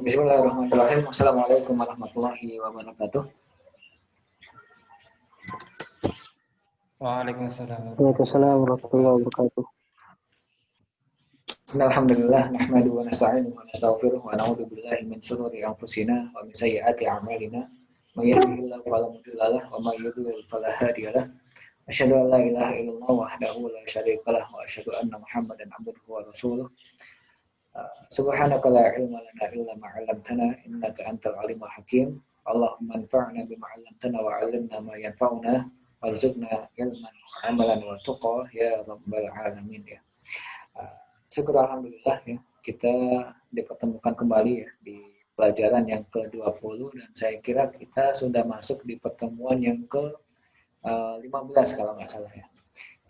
Bismillahirrahmanirrahim. Assalamualaikum warahmatullahi wabarakatuh. Waalaikumsalam. Waalaikumsalam warahmatullahi wabarakatuh. Alhamdulillah nahmaduhu wa nasta'inuhu wa nastaghfiruh wa na'udzu billahi min shururi anfusina wa min sayyiati a'malina. May yahdihillahu fala mudilla lahu wa may yudlil fala hadiya lahu. Asyhadu an la ilaha illallah wahdahu la syarika lahu wa asyhadu anna Muhammadan abduhu wa rasuluh. Subhanaka la ilma lana illa ma 'allamtana innaka antal alimul hakim. Allahumma anfa'na bima 'allamtana wa 'allimna ma yanfa'una warzuqna ilman wa 'amalan wa tuqa ya rabbal alamin ya. Syukur alhamdulillah ya, kita dipertemukan kembali ya di pelajaran yang ke-20 dan saya kira kita sudah masuk di pertemuan yang ke-15 kalau nggak salah ya.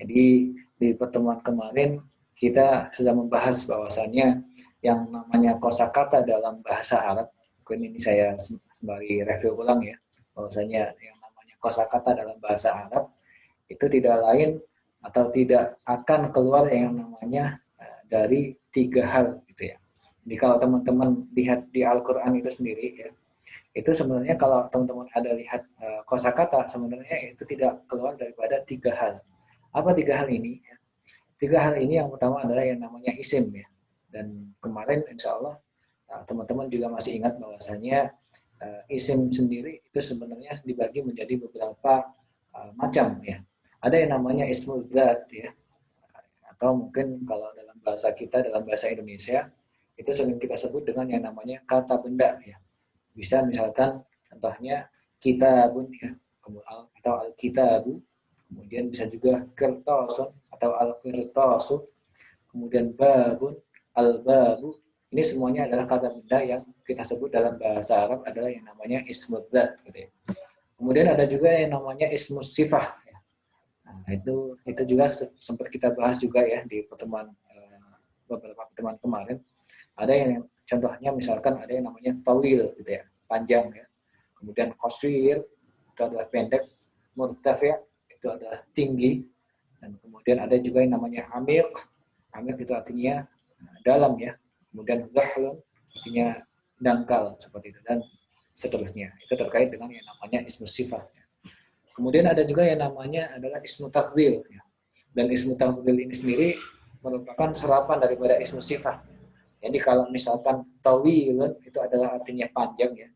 Jadi di pertemuan kemarin kita sudah membahas bahwasannya yang namanya kosakata dalam bahasa Arab, ini saya kembali review ulang ya, bahwasanya yang namanya kosakata dalam bahasa Arab itu tidak lain atau tidak akan keluar yang namanya dari 3 hal gitu ya. Jadi kalau teman-teman lihat di Al-Quran itu sendiri ya, itu sebenarnya kalau teman-teman ada lihat kosakata sebenarnya itu tidak keluar daripada 3 hal. Apa 3 hal ini? 3 hal ini yang pertama adalah yang namanya isim ya. Dan kemarin insya Allah teman-teman juga masih ingat bahwasanya isim sendiri itu sebenarnya dibagi menjadi beberapa macam ya. Ada yang namanya ismul dzat ya, atau mungkin kalau dalam bahasa kita, dalam bahasa Indonesia itu sering kita sebut dengan yang namanya kata benda ya. Bisa misalkan contohnya kitabun ya, atau al-kitabu, kemudian bisa juga kertosun atau al-kertosu, kemudian babun, al-babu. Ini semuanya adalah kata benda yang kita sebut dalam bahasa Arab adalah yang namanya ismul dzat gitu ya. Kemudian ada juga yang namanya ismus sifah ya. Nah, itu juga sempat kita bahas juga ya di pertemuan beberapa pertemuan kemarin. Ada yang contohnya misalkan ada yang namanya tawil gitu ya, panjang ya. Kemudian qasir itu adalah pendek, murtafi' itu adalah tinggi, dan kemudian ada juga yang namanya amiq. Amiq itu artinya dalam ya. Kemudian dhahlun artinya dangkal seperti itu dan seterusnya. Itu terkait dengan yang namanya ismu sifat. Kemudian ada juga yang namanya adalah ismu tafdhil ya. Dan ismu tafdhil ini sendiri merupakan serapan daripada ismu sifat. Jadi kalau misalkan tawilun itu adalah artinya panjang ya.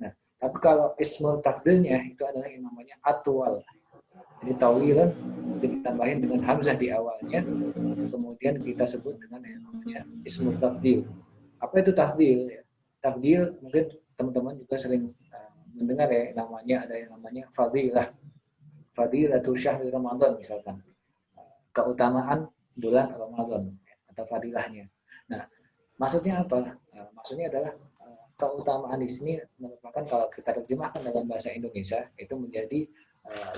Nah, tapi kalau ismu tafdhilnya itu adalah yang namanya atwal. Jadi tawilun ditambahin dengan hamzah di awalnya, kemudian kita sebut dengan yang namanya ismu tafdhil. Apa itu tafdhil ya? Tafdhil mungkin teman-teman juga sering mendengar ya, namanya ada yang namanya fadilah. Fadilatul syahri Ramadan misalkan. Keutamaan bulan Ramadan atau fadilahnya. Nah, maksudnya apa? Maksudnya adalah keutamaan di sini merupakan kalau kita terjemahkan dalam bahasa Indonesia itu menjadi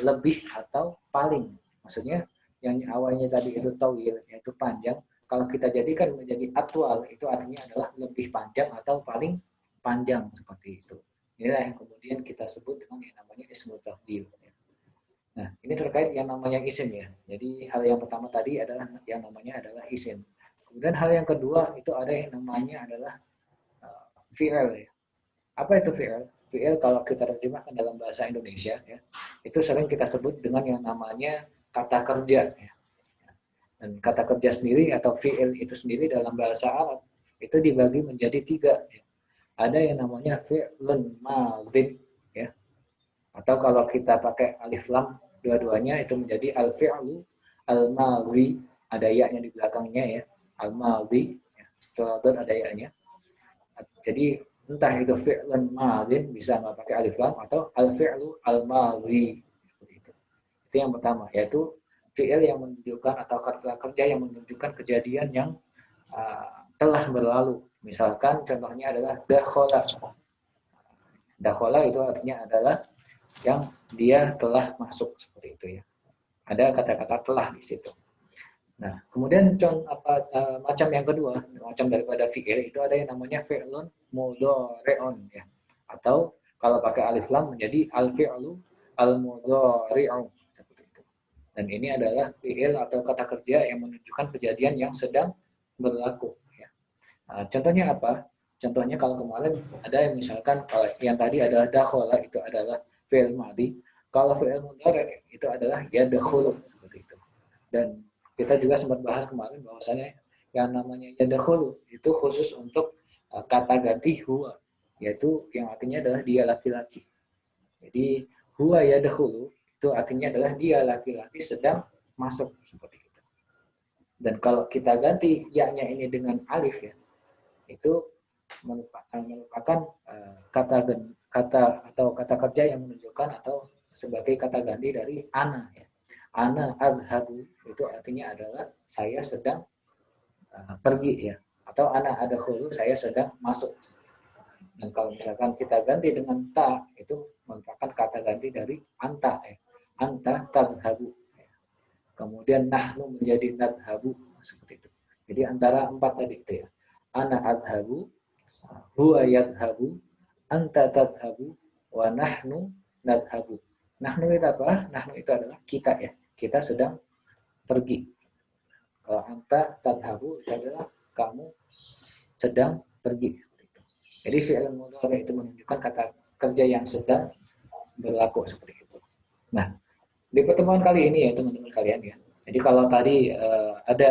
lebih atau paling. Maksudnya yang awalnya tadi itu tawil, yaitu panjang. Kalau kita jadikan menjadi atwal, itu artinya adalah lebih panjang atau paling panjang seperti itu. Inilah yang kemudian kita sebut dengan yang namanya ismul tafdhil. Nah, ini terkait yang namanya isim ya. Jadi hal yang pertama tadi adalah yang namanya adalah isim. Kemudian hal yang kedua itu ada yang namanya adalah fi'il ya. Apa itu fi'il? Fi'il kalau kita terjemahkan dalam bahasa Indonesia ya, itu sering kita sebut dengan yang namanya kata kerja ya. Dan kata kerja sendiri atau fi'il itu sendiri dalam bahasa Arab itu dibagi menjadi 3 ya. Ada yang namanya fi'lun madzin ya. Atau kalau kita pakai alif lam dua-duanya itu menjadi al-fi'lu al-madzi, ada ya-nya di belakangnya ya, al-madzi ya. Setelah ada ya-nya. Jadi entah itu fi'lun madzin bisa nggak pakai alif lam atau al-fi'lu al-madzi. Itu yang pertama, yaitu fi'il yang menunjukkan atau kata kerja yang menunjukkan kejadian yang telah berlalu. Misalkan contohnya adalah dakhala. Dakhala itu artinya adalah yang dia telah masuk seperti itu ya. Ada kata-kata telah di situ. Nah, kemudian macam yang kedua, macam daripada fi'il itu ada yang namanya fi'lun mudhari'un ya. Atau kalau pakai alif lam menjadi al-fi'lu al-mudhari'u seperti itu. Dan ini adalah fi'il atau kata kerja yang menunjukkan kejadian yang sedang berlaku ya. Nah, contohnya apa? Contohnya kalau kemarin ada yang misalkan kalau yang tadi adalah dakhala itu adalah fi'il madhi, kalau fi'il mudhari itu adalah yadkhulu seperti itu. Dan kita juga sempat bahas kemarin bahwasanya yang namanya yadkhulu itu khusus untuk kata ganti huwa, yaitu yang artinya adalah dia laki-laki. Jadi huwa yadkhulu itu artinya adalah dia laki-laki sedang masuk seperti itu. Dan kalau kita ganti ya-nya ini dengan alif ya, itu merupakan kata atau kata kerja yang menunjukkan atau sebagai kata ganti dari ana ya. Ana adhabu itu artinya adalah saya sedang pergi ya, atau ana adkhulu saya sedang masuk. Dan kalau misalkan kita ganti dengan ta itu merupakan kata ganti dari anta ya. Anta tadhabu. Kemudian nahnu menjadi nadhabu seperti itu. Jadi antara empat tadi itu ya. Ana adhabu, huwa yadhabu, anta tadhabu, wa nahnu nadhabu. Nahnu itu apa? Nahnu itu adalah kita ya. Kita sedang pergi. Kalau anta tadhabu itu adalah kamu sedang pergi. Jadi fi'il mudhari itu menunjukkan kata kerja yang sedang berlaku seperti itu. Nah, di pertemuan kali ini ya teman-teman kalian ya. Jadi kalau tadi ada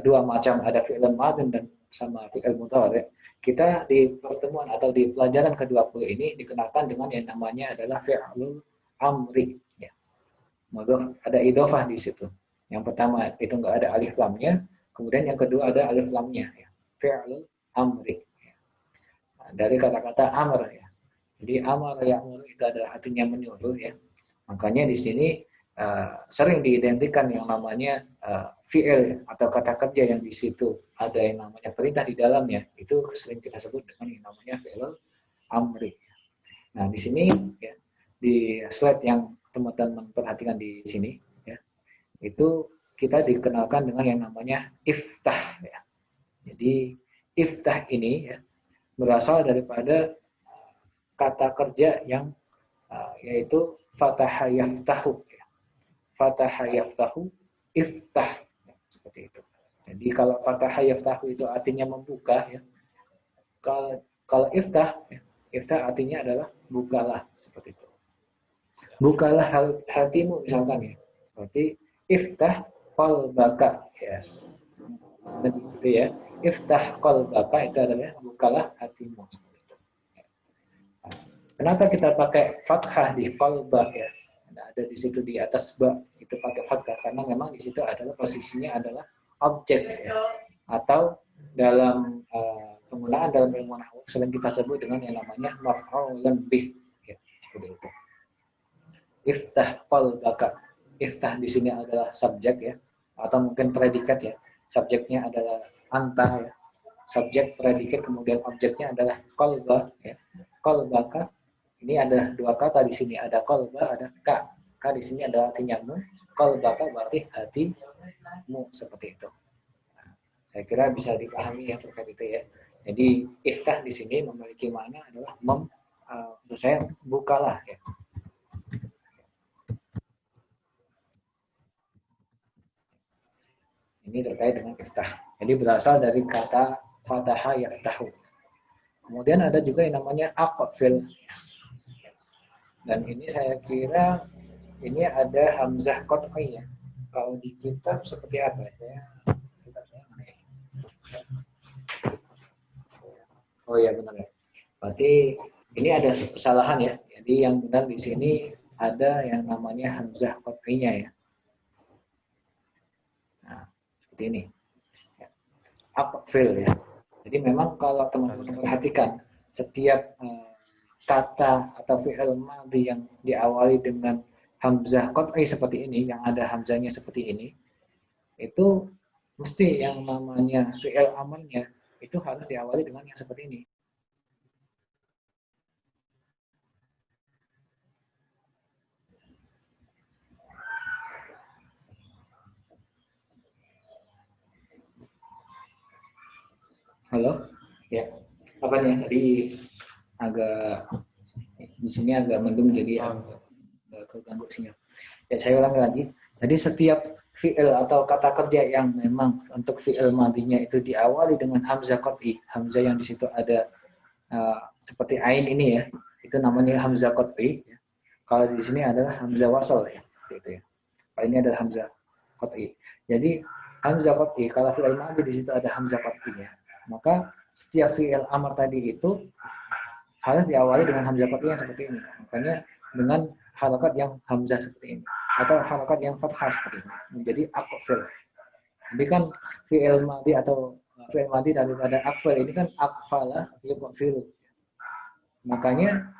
dua macam, ada fi'il madhi dan sama fi'il mudhari, kita di pertemuan atau di pelajaran ke-20 ini dikenalkan dengan yang namanya adalah fi'lul amri ya. Ada idhofah di situ. Yang pertama itu enggak ada alif lamnya, kemudian yang kedua ada alif lamnya ya. Fi'lul amri. Ya. Nah, dari kata-kata amr ya. Jadi amar ya'mur itu adalah artinya menyuruh ya. Makanya di sini sering diidentikan yang namanya fi'il atau kata kerja yang di situ ada yang namanya perintah di dalamnya, itu sering kita sebut dengan yang namanya fi'il amri. Nah, di sini ya, di slide yang teman-teman perhatikan di sini ya, itu kita dikenalkan dengan yang namanya iftah ya. Jadi iftah ini ya, berasal daripada kata kerja yang yaitu fataha yaftahu ya. Fataha yaftahu iftah ya, seperti itu. Jadi kalau fataha yaftahu itu artinya membuka ya. Kalau iftah ya, iftah artinya adalah bukalah seperti itu. Bukalah hatimu misalkan ya. Berarti iftah qalbaka ya. Begitu ya. Iftah qalbaka itu adalah bukalah hatimu. Kenapa kita pakai fathah di qalba ya? Nah, ada di situ di atas ba itu pakai fathah karena memang di situ adalah posisinya adalah objek ya. Atau dalam penggunaan dalam ilmu nahwu sering kita sebut dengan yang namanya maf'ulun bih ya, seperti itu. Iftah qalbaka. Iftah di sini adalah subjek ya, atau mungkin predikat ya. Subjeknya adalah anta ya. Subjek, predikat, kemudian objeknya adalah qalba ya. Qalbaka. Ini ada dua kata di sini, ada qalba, ada ka. Ka di sini ada artinya mu, qalbaka berarti hatimu seperti itu. Nah, saya kira bisa dipahami ya terkait itu ya. Jadi iftah di sini memiliki makna adalah untuk saya bukalah ya. Ini terkait dengan iftah. Jadi berasal dari kata fataha yaftahu. Kemudian ada juga yang namanya aqfil. Dan ini saya kira ini ada hamzah qat'i ya. Kalau di kitab seperti apa ya? Oh ya benar ya. Berarti ini ada kesalahan ya. Jadi yang benar di sini ada yang namanya hamzah qat'i-nya ya. Nah, seperti ini. Aqfil ya. Jadi memang kalau teman-teman perhatikan setiap kata atau fi'il madhi yang diawali dengan hamzah qat'i seperti ini, yang ada hamzahnya seperti ini, itu mesti yang namanya fi'il amalnya itu harus diawali dengan yang seperti ini. Halo? Ya. Apa nih? Tadi agak di sini agak mendung jadi agak keganggu sinyal. Ya saya ulang lagi. Jadi setiap fi'il atau kata kerja yang memang untuk fi'il madinya itu diawali dengan hamzah qat'i, hamzah yang di situ ada seperti ain ini ya, itu namanya hamzah qat'i. Kalau di sini adalah hamzah wasal ya, seperti itu ya. Kalau ini adalah hamzah qat'i. Jadi hamzah qat'i, kalau fi'il madi di situ ada hamzah qat'inya, maka setiap fi'il amr tadi itu harus diawali dengan hamzah qat'i yang seperti ini. Makanya dengan harakat yang hamzah seperti ini atau harakat yang fathah seperti ini menjadi aqfil. Jadi kan fi'il madi atau fi'il madi daripada aqfil ini kan aqfala yuqfilu. Makanya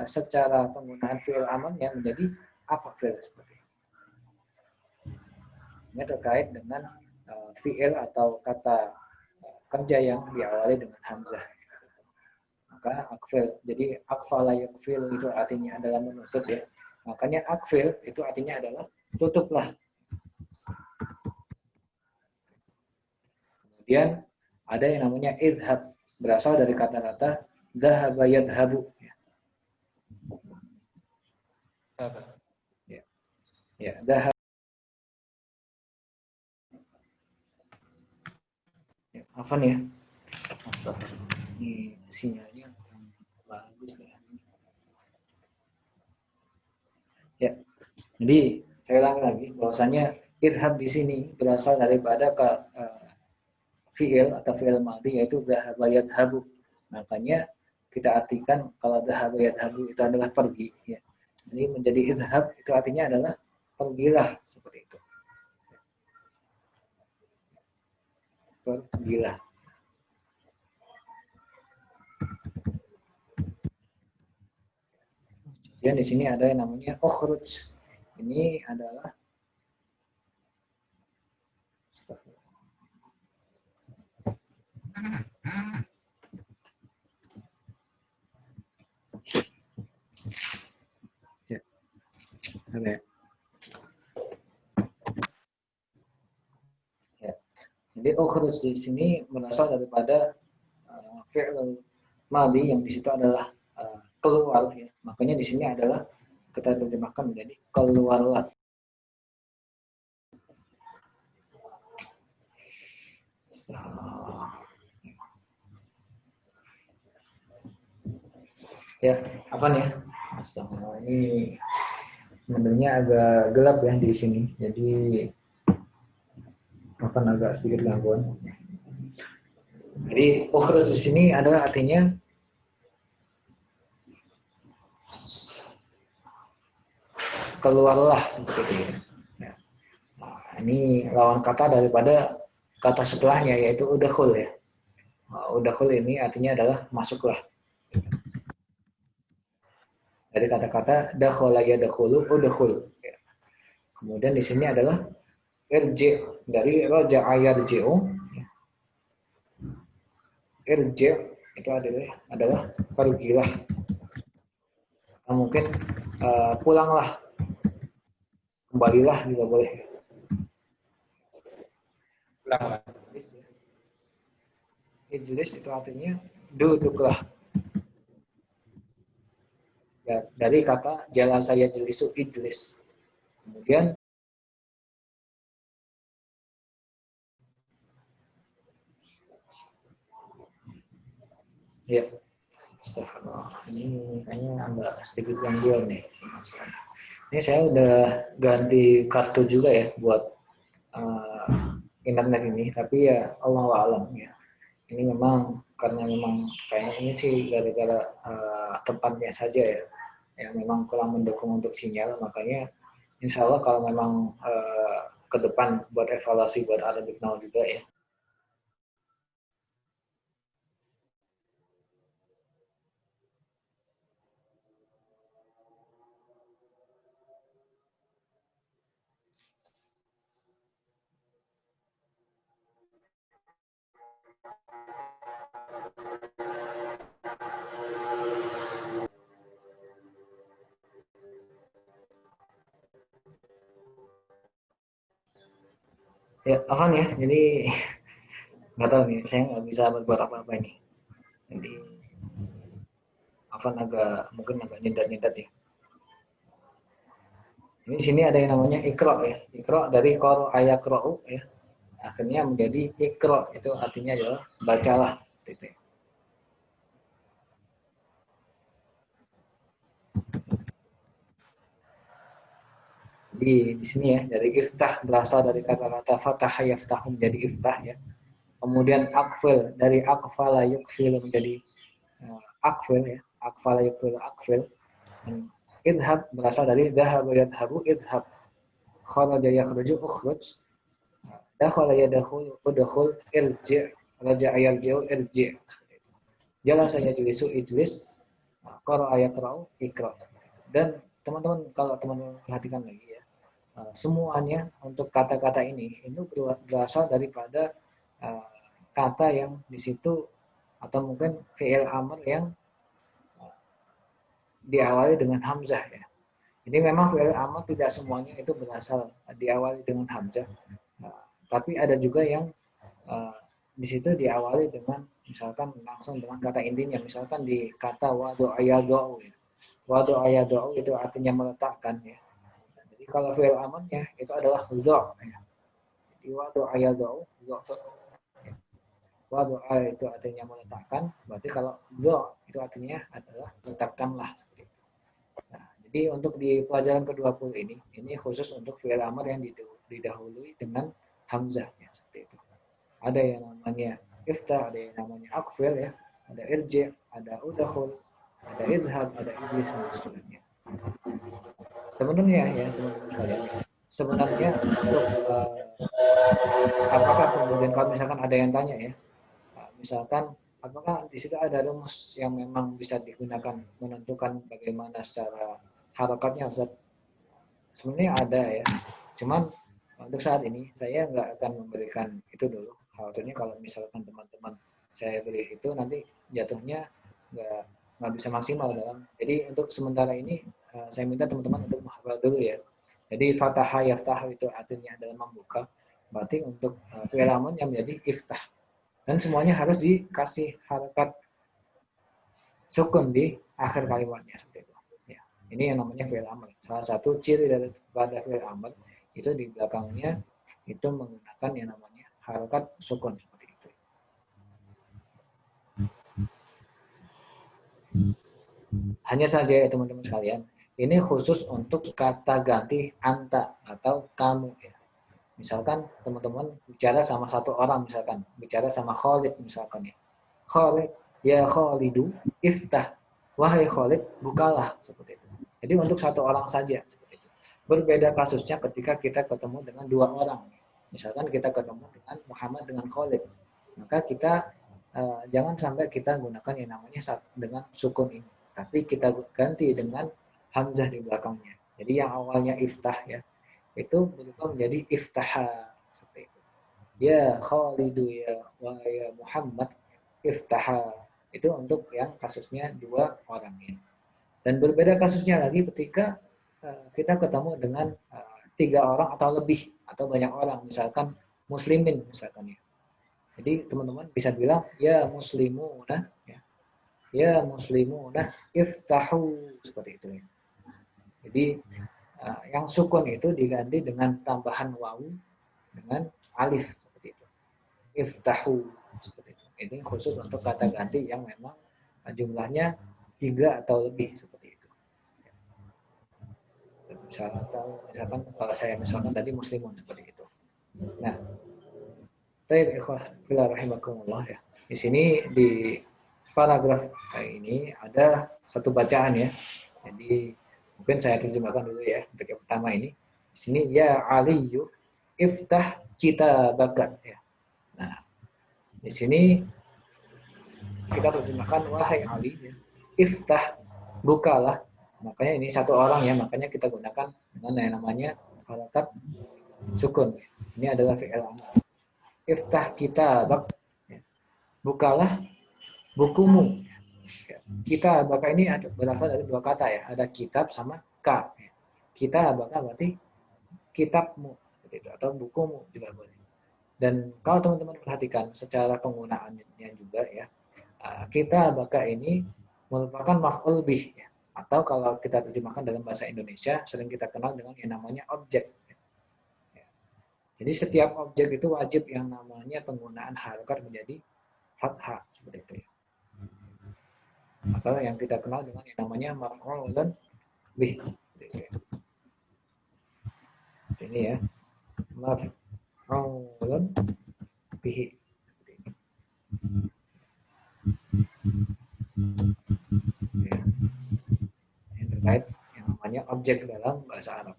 secara penggunaan fi'il amarnya menjadi aqfil seperti ini. Ini terkait dengan fi'il atau kata kerja yang diawali dengan hamzah. Maka akfil, jadi akfala yakfil itu artinya adalah menutup ya. Makanya akfil itu artinya adalah tutuplah. Kemudian ada yang namanya idhab, berasal dari kata-kata dhahaba yadhabu. Ya, dhahab. Ya, apa nih ya? Astagfirullah. Ini sinyalnya bagus ya. Ya, jadi saya ulangi lagi bahwasanya idhab di sini berasal daripada fi'il atau fi'il madhi yaitu dhahaba yadhabu. Makanya kita artikan kalau dhahaba yadhabu itu adalah pergi ya. Jadi menjadi idhab itu artinya adalah pergilah seperti itu. Pergilah. Dan di sini ada yang namanya ukhruj. Ini adalah ya. Ada. Ya. Jadi ukhruj di sini berasal daripada fi'il madhi yang di situ adalah keluar ya. Makanya di sini adalah kita terjemahkan menjadi keluarlah. Ya, apa nih? Astagfirullah, ini sebenarnya agak gelap ya di sini. Jadi akan agak sedikit gangguan. Jadi ukhruj di sini adalah artinya keluarlah seperti itu ya. Nah, ini lawan kata daripada kata setelahnya yaitu udkhul ya. Nah, udkhul ini artinya adalah masuklah. Dari kata-kata dakhala yadkhulu udkhul. Ya. Kemudian di sini adalah irji dari raja'a yarji'u. Irji itu adalah pergilah. Nah, mungkin pulanglah, kembalilah juga boleh. Pulanglah. Ijlis itu artinya duduklah. Ya, dari kata jalan saya jelisu ijlis. Kemudian ya, astagfirullah. Ini kayaknya agak sedikit gangguan nih. Ini saya udah ganti kartu juga ya buat internet ini, tapi ya Allah alam ya. Ini memang karena memang kayaknya ini sih gara-gara tempatnya saja ya, yang memang kurang mendukung untuk sinyal. Makanya insya Allah kalau memang ke depan buat evaluasi buat Arabic Now juga ya. Ya, Afan ya. Jadi nggak tahu nih, saya nggak bisa berbuat apa-apa ini. Jadi Afan mungkin agak nyedat-nyedat ya. Ini sini ada yang namanya ikro ya. Ikro dari qara ayakra'u ya. Akhirnya menjadi ikro, itu artinya adalah bacalah. Gitu. Di sini ya, dari iftah berasal dari kata-kata fatah yaftahu menjadi iftah ya. Kemudian akfil dari akfala yukfil menjadi akfil ya. Akfala yukfil akfil. Dan idhab berasal dari dhahaba yadhabu idhab. Kharaja yakhruju ukhruj. Dakhala yadkhulu udkhul irji'. Raja'a yarji'u irji'. Jalasa yajlisu ijlis. Qara'a yaqra'u iqra'. Dan teman-teman, kalau teman-teman perhatikan lagi ya, semuanya untuk kata-kata ini itu berasal daripada kata yang di situ atau mungkin fi'il amr yang diawali dengan hamzah ya. Jadi memang fi'il amr tidak semuanya itu berasal diawali dengan hamzah. Tapi ada juga yang di situ diawali dengan misalkan langsung dengan kata intinya, misalkan di kata wadu ayadau ya. Wadu ayadau itu artinya meletakkan ya. Jadi kalau fi'il amrnya itu adalah za ya. Jadi wadu ayadau za. Wadu itu artinya meletakkan, berarti kalau za itu artinya adalah letakkanlah seperti itu. Nah, jadi untuk di pelajaran ke-20 ini khusus untuk fi'il amr yang didahului dengan hamzah ya, seperti itu. Ada yang namanya iftah, ada yang namanya akfil ya, ada irji, ada udkhul, ada izhab, ada iblis dan sebagainya. Sebenarnya ya teman-teman sekalian, sebenarnya untuk apakah kemudian kalau misalkan ada yang tanya ya, misalkan apakah di situ ada rumus yang memang bisa digunakan menentukan bagaimana secara harokatnya Ustaz? Sebenarnya ada ya, cuman untuk saat ini saya nggak akan memberikan itu dulu. Khawatirnya kalau misalkan teman-teman saya beri itu nanti jatuhnya nggak nggak bisa maksimal dalam. Jadi untuk sementara ini saya minta teman-teman untuk menghafal dulu ya. Jadi fataha yaftah itu artinya adalah membuka. Berarti untuk fi'il amr yang menjadi iftah. Dan semuanya harus dikasih harakat sukun di akhir kalimatnya seperti itu. Ya. Ini yang namanya fi'il amr. Salah satu ciri dari pada fi'il amr itu di belakangnya itu menggunakan yang namanya harakat sukun seperti itu. Hanya saja ya teman-teman sekalian, ini khusus untuk kata ganti anta atau kamu ya. Misalkan teman-teman bicara sama satu orang, misalkan bicara sama Khalid misalkan ya. Khalid, ya Khalidu, iftah. Wahai Khalid, bukalah seperti itu. Jadi untuk satu orang saja seperti itu. Berbeda kasusnya ketika kita ketemu dengan dua orang. Misalkan kita ketemu dengan Muhammad dengan Khalid, maka kita jangan sampai kita gunakan yang namanya dengan sukun ini, tapi kita ganti dengan hamzah di belakangnya. Jadi yang awalnya iftah ya, itu berubah menjadi iftaha seperti itu. Ya Khalidu ya wa ya Muhammad iftaha. Itu untuk yang kasusnya dua orang ini. Dan berbeda kasusnya lagi ketika kita ketemu dengan tiga orang atau lebih atau banyak orang, misalkan muslimin misalkan ya. Jadi teman-teman bisa bilang ya muslimuna ya. Ya muslimuna iftahu seperti itu ya. Jadi yang sukun itu diganti dengan tambahan wawu dengan alif seperti itu. Iftahu seperti itu. Ini khusus untuk kata ganti yang memang jumlahnya 3 atau lebih seperti itu. Misalkan kalau saya misalkan tadi muslimun seperti itu. Nah, baik ikhwah fillah rahimakumullah ya. Di sini di paragraf ini ada satu bacaan ya. Jadi mungkin saya terjemahkan dulu ya untuk yang pertama ini. Di sini ya Aliyu iftah kitabaka ya. Nah, di sini kita terjemahkan wahai Ali ya. Iftah bukalah. Makanya ini satu orang ya, makanya kita gunakan dengan yang namanya harakat sukun. Ini adalah fi'il amr. Iftah kitabak ya. Bukalah bukumu. Kita baka ini berasal dari dua kata ya, ada kitab sama ka. Kita baka berarti kitabmu gitu, atau bukumu juga boleh. Dan kalau teman-teman perhatikan secara penggunaannya juga ya, kita baka ini merupakan maf'ul bih ya, Atau kalau kita terjemahkan dalam bahasa Indonesia, sering kita kenal dengan yang namanya objek. Jadi setiap objek itu wajib yang namanya penggunaan harokat menjadi fathah seperti itu. Atau yang kita kenal dengan yang namanya maf'ulun bih. Ini ya, maf'ulun bihi. Ya. Yang terkait yang namanya objek dalam bahasa Arab.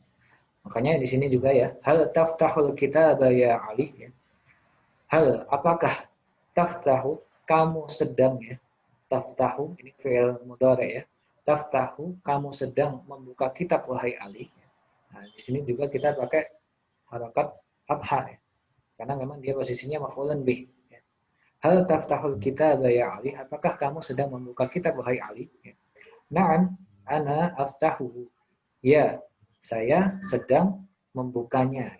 Makanya di sini juga ya, hal taftahul kitaba ya Ali ya. Hal apakah taftahu kamu sedang ya. Taftahu ini fi'il mudhari ya. Taftahu kamu sedang membuka kitab wahai Ali. Nah, di sini juga kita pakai harakat fathah ya. Karena memang dia posisinya maf'ulun bih. Ya. Hal taftahul kitab ya Ali, apakah kamu sedang membuka kitab wahai Ali? Ya. Na'am, ana aftahu. Ya, saya sedang membukanya.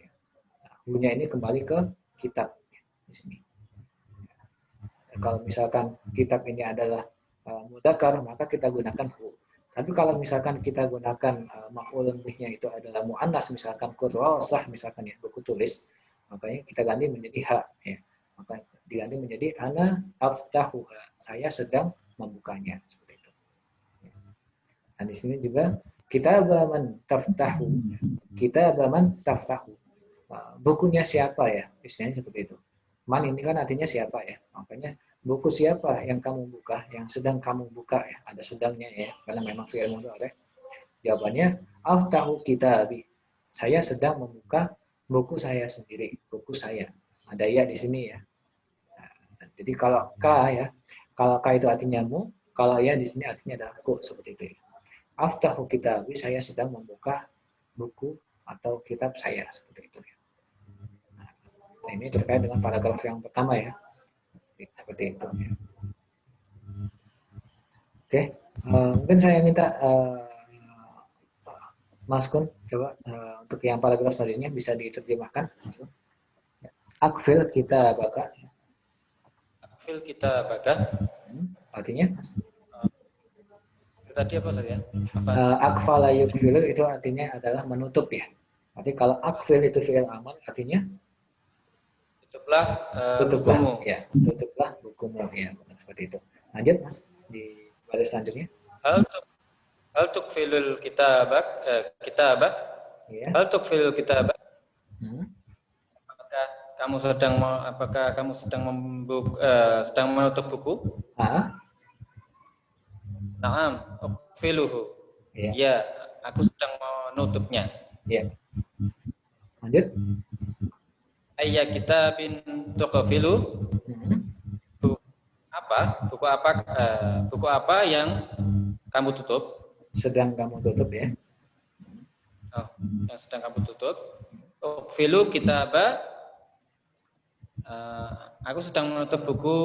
Nah, hunya ini kembali ke kitab di sini. Kalau misalkan kitab ini adalah mudzakkar, maka kita gunakan hu. Tapi kalau misalkan kita gunakan maf'ulun bihnya itu adalah muannas, misalkan kurrasah, misalkan ya buku tulis, makanya kita ganti menjadi ha ya. Maka diganti menjadi ana aftahuha. Saya sedang membukanya seperti itu. Nah, di sini juga kitaban taftahu. Kitaban taftahu. Bukunya siapa ya? Istilahnya seperti itu. Man ini kan artinya siapa ya? Makanya buku siapa yang kamu buka, yang sedang kamu buka ya? Ada sedangnya ya, karena memang fi'il mudhari. Jawabannya aftahu kitabi. Saya sedang membuka buku saya sendiri, buku saya. Ada ya di sini ya. Nah, jadi kalau ka ya, kalau ka itu artinya mu, kalau ya di sini artinya adalah ku seperti itu. Ya. Aftahu kitabi, saya sedang membuka buku atau kitab saya seperti itu. Nah, ini terkait dengan paragraf yang pertama ya. Seperti itu. Ya. Oke, mungkin saya minta Mas Kun, coba untuk yang paragraf selanjutnya bisa diterjemahkan. Akfil kita baka. Akfil kita baka. Artinya? Tadi apa saja? Akfala yukfilu itu artinya adalah menutup ya. Berarti kalau akfil itu fi'il amar artinya tutuplah tutuplah bukumu. Ya, tutuplah bukumu ya, seperti itu. Lanjut Mas di baris selanjutnya. Hal tukfilul kitabak kitabah. Ya. Hal tukfilul kitabah. Apakah kamu sedang sedang menutup buku? Naam, ukfiluhu. Ya. Ya, aku sedang menutupnya. Ya. Lanjut. Ayya kitabin tuqfilu. Buku apa yang kamu tutup? Sedang kamu tutup ya. Oh, yang sedang kamu tutup. Ukfilu kitabah. Aku sedang menutup buku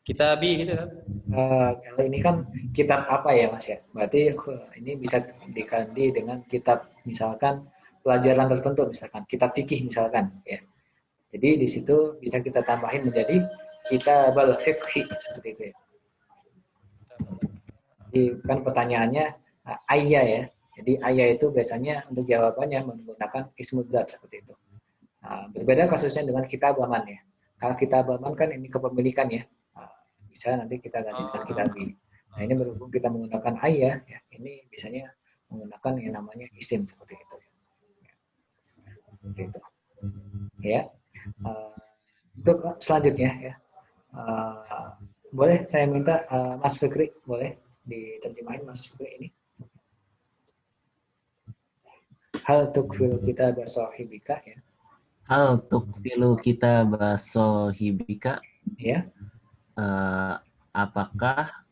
kitabi gitu kan. Kalau ini kan kitab apa ya Mas ya? Berarti ini bisa diganti dengan kitab misalkan pelajaran tertentu, misalkan kitab fikih misalkan ya. Jadi di situ bisa kita tambahin menjadi kitabul fiqhi seperti itu ya. Jadi kan pertanyaannya ayya ya. Jadi ayya itu biasanya untuk jawabannya menggunakan ismul dzat seperti itu. Nah, berbeda kasusnya dengan kitabaman ya. Kalau kitabaman kan ini kepemilikan ya. Bisa nanti kita ganti dengan kitabi. Nah ini berhubung kita menggunakan ayah, ya, ini biasanya menggunakan yang namanya isim seperti itu. Seperti itu. Ya. Untuk selanjutnya ya, boleh saya minta Mas Fikri, boleh diterjemahin Mas Fikri ini. Hal tukfilu kita basahibika ya. Hal tukfilu kita basahibika. Ya. Apakah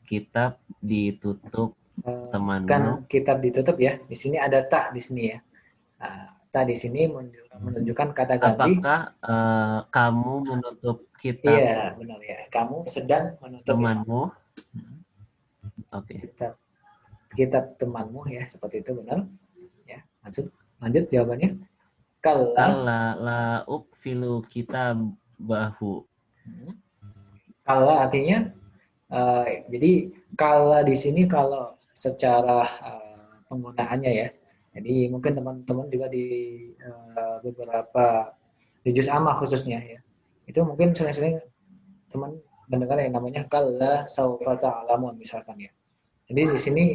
kitab ditutup temanmu? Kan kitab ditutup ya. Di sini ada tak di sini ya. Tak di sini menunjukkan kata ganti. Apakah kamu menutup kitab? Iya, benar ya. Kamu sedang menutup temanmu. Oke. Kitab temanmu ya, seperti itu benar. Ya, lanjut jawabannya. Kalla la ukfilu kitabahu. Kalla artinya jadi Kala di sini kalau secara penggunaannya ya. Jadi mungkin teman-teman juga di beberapa di juz amma khususnya ya. Itu mungkin sering-sering teman mendengar yang namanya kalla saufa ta'lamun misalkan ya. Jadi di sini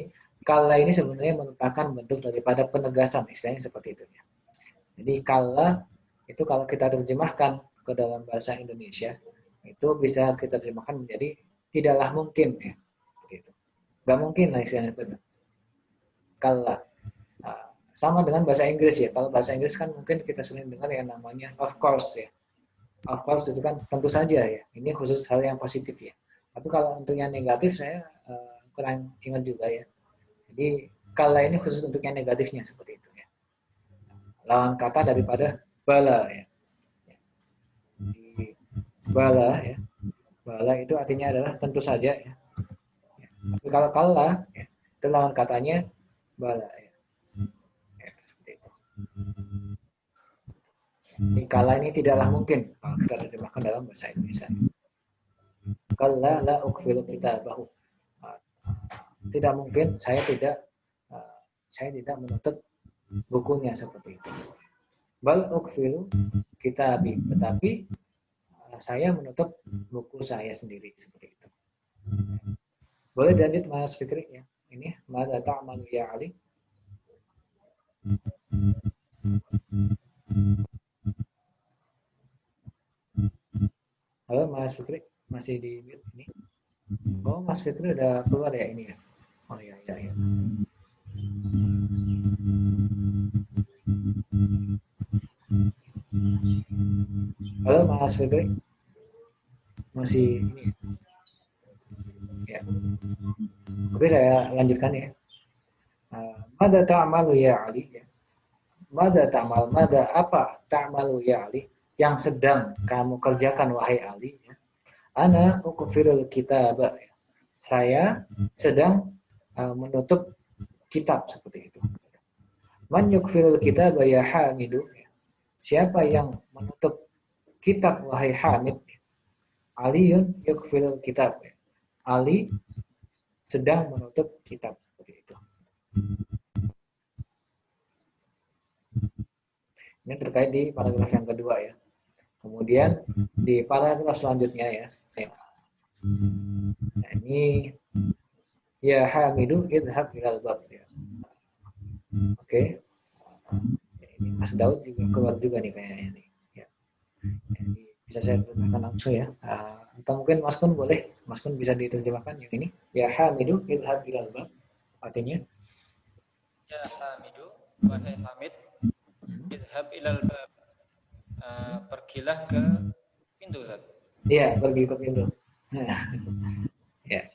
kalla ini sebenarnya merupakan bentuk daripada penegasan, istilahnya seperti itu ya. Jadi kalla itu kalau kita terjemahkan ke dalam bahasa Indonesia itu bisa kita terjemahkan menjadi tidaklah mungkin ya. Begitu. Gak mungkin lah istilahnya itu. Kalla. Sama dengan bahasa Inggris ya. Kalau bahasa Inggris kan mungkin kita sering dengar yang namanya of course ya. Of course itu kan tentu saja ya. Ini khusus hal yang positif ya. Tapi kalau untuk yang negatif saya kurang ingat juga ya. Jadi kala ini khusus untuk yang negatifnya seperti itu ya. Lawan kata daripada bala ya. Di bala ya. Bala itu artinya adalah tentu saja ya. Tapi kalau kala ya, itu lawan katanya bala ya. Seperti itu. Jadi kala ini tidaklah mungkin kalau kita terjemahkan dalam bahasa Indonesia. Kalla la ukfilu kitabahu. Tidak mungkin saya tidak menutup bukunya seperti itu. Bal ukfilu kitabi, tetapi saya menutup buku saya sendiri seperti itu. Boleh dilanjut Mas Fikri ya. Ini madza ta'malu ya Ali? Halo Mas Fikri, masih di mute ini? Oh Mas Fikri udah keluar ya ini ya? Oh iya iya iya. Halo Mas Fikri, masih ini? Ya. Oke saya lanjutkan ya. Mada ta'malu ya Ali? Mada ta'mal, mada apa ta'malu ya Ali? Yang sedang kamu kerjakan wahai Ali? Ana ukfirul kitab. Saya sedang menutup kitab seperti itu. Man yukfirul kitab ya Hamidu. Siapa yang menutup kitab wahai Hamid? Aliun yukfirul kitab. Ali sedang menutup kitab seperti itu. Ini terkait di paragraf yang kedua ya. Kemudian di paragraf selanjutnya ya. Nah, ini ya Hamidu idhab ilal bab ya. Oke. Ini Mas Daud juga keluar juga nih kayaknya nih. Ya. Jadi bisa saya terjemahkan langsung ya. Atau mungkin Mas Kun boleh. Mas Kun bisa diterjemahkan yang ini. Ya Hamidu idhab ilal bab. Artinya Ya Hamidu, wahai Hamid, idhab ilal bab. Pergilah ke pintu, Ustaz. Iya, pergi ke pintu. Ya.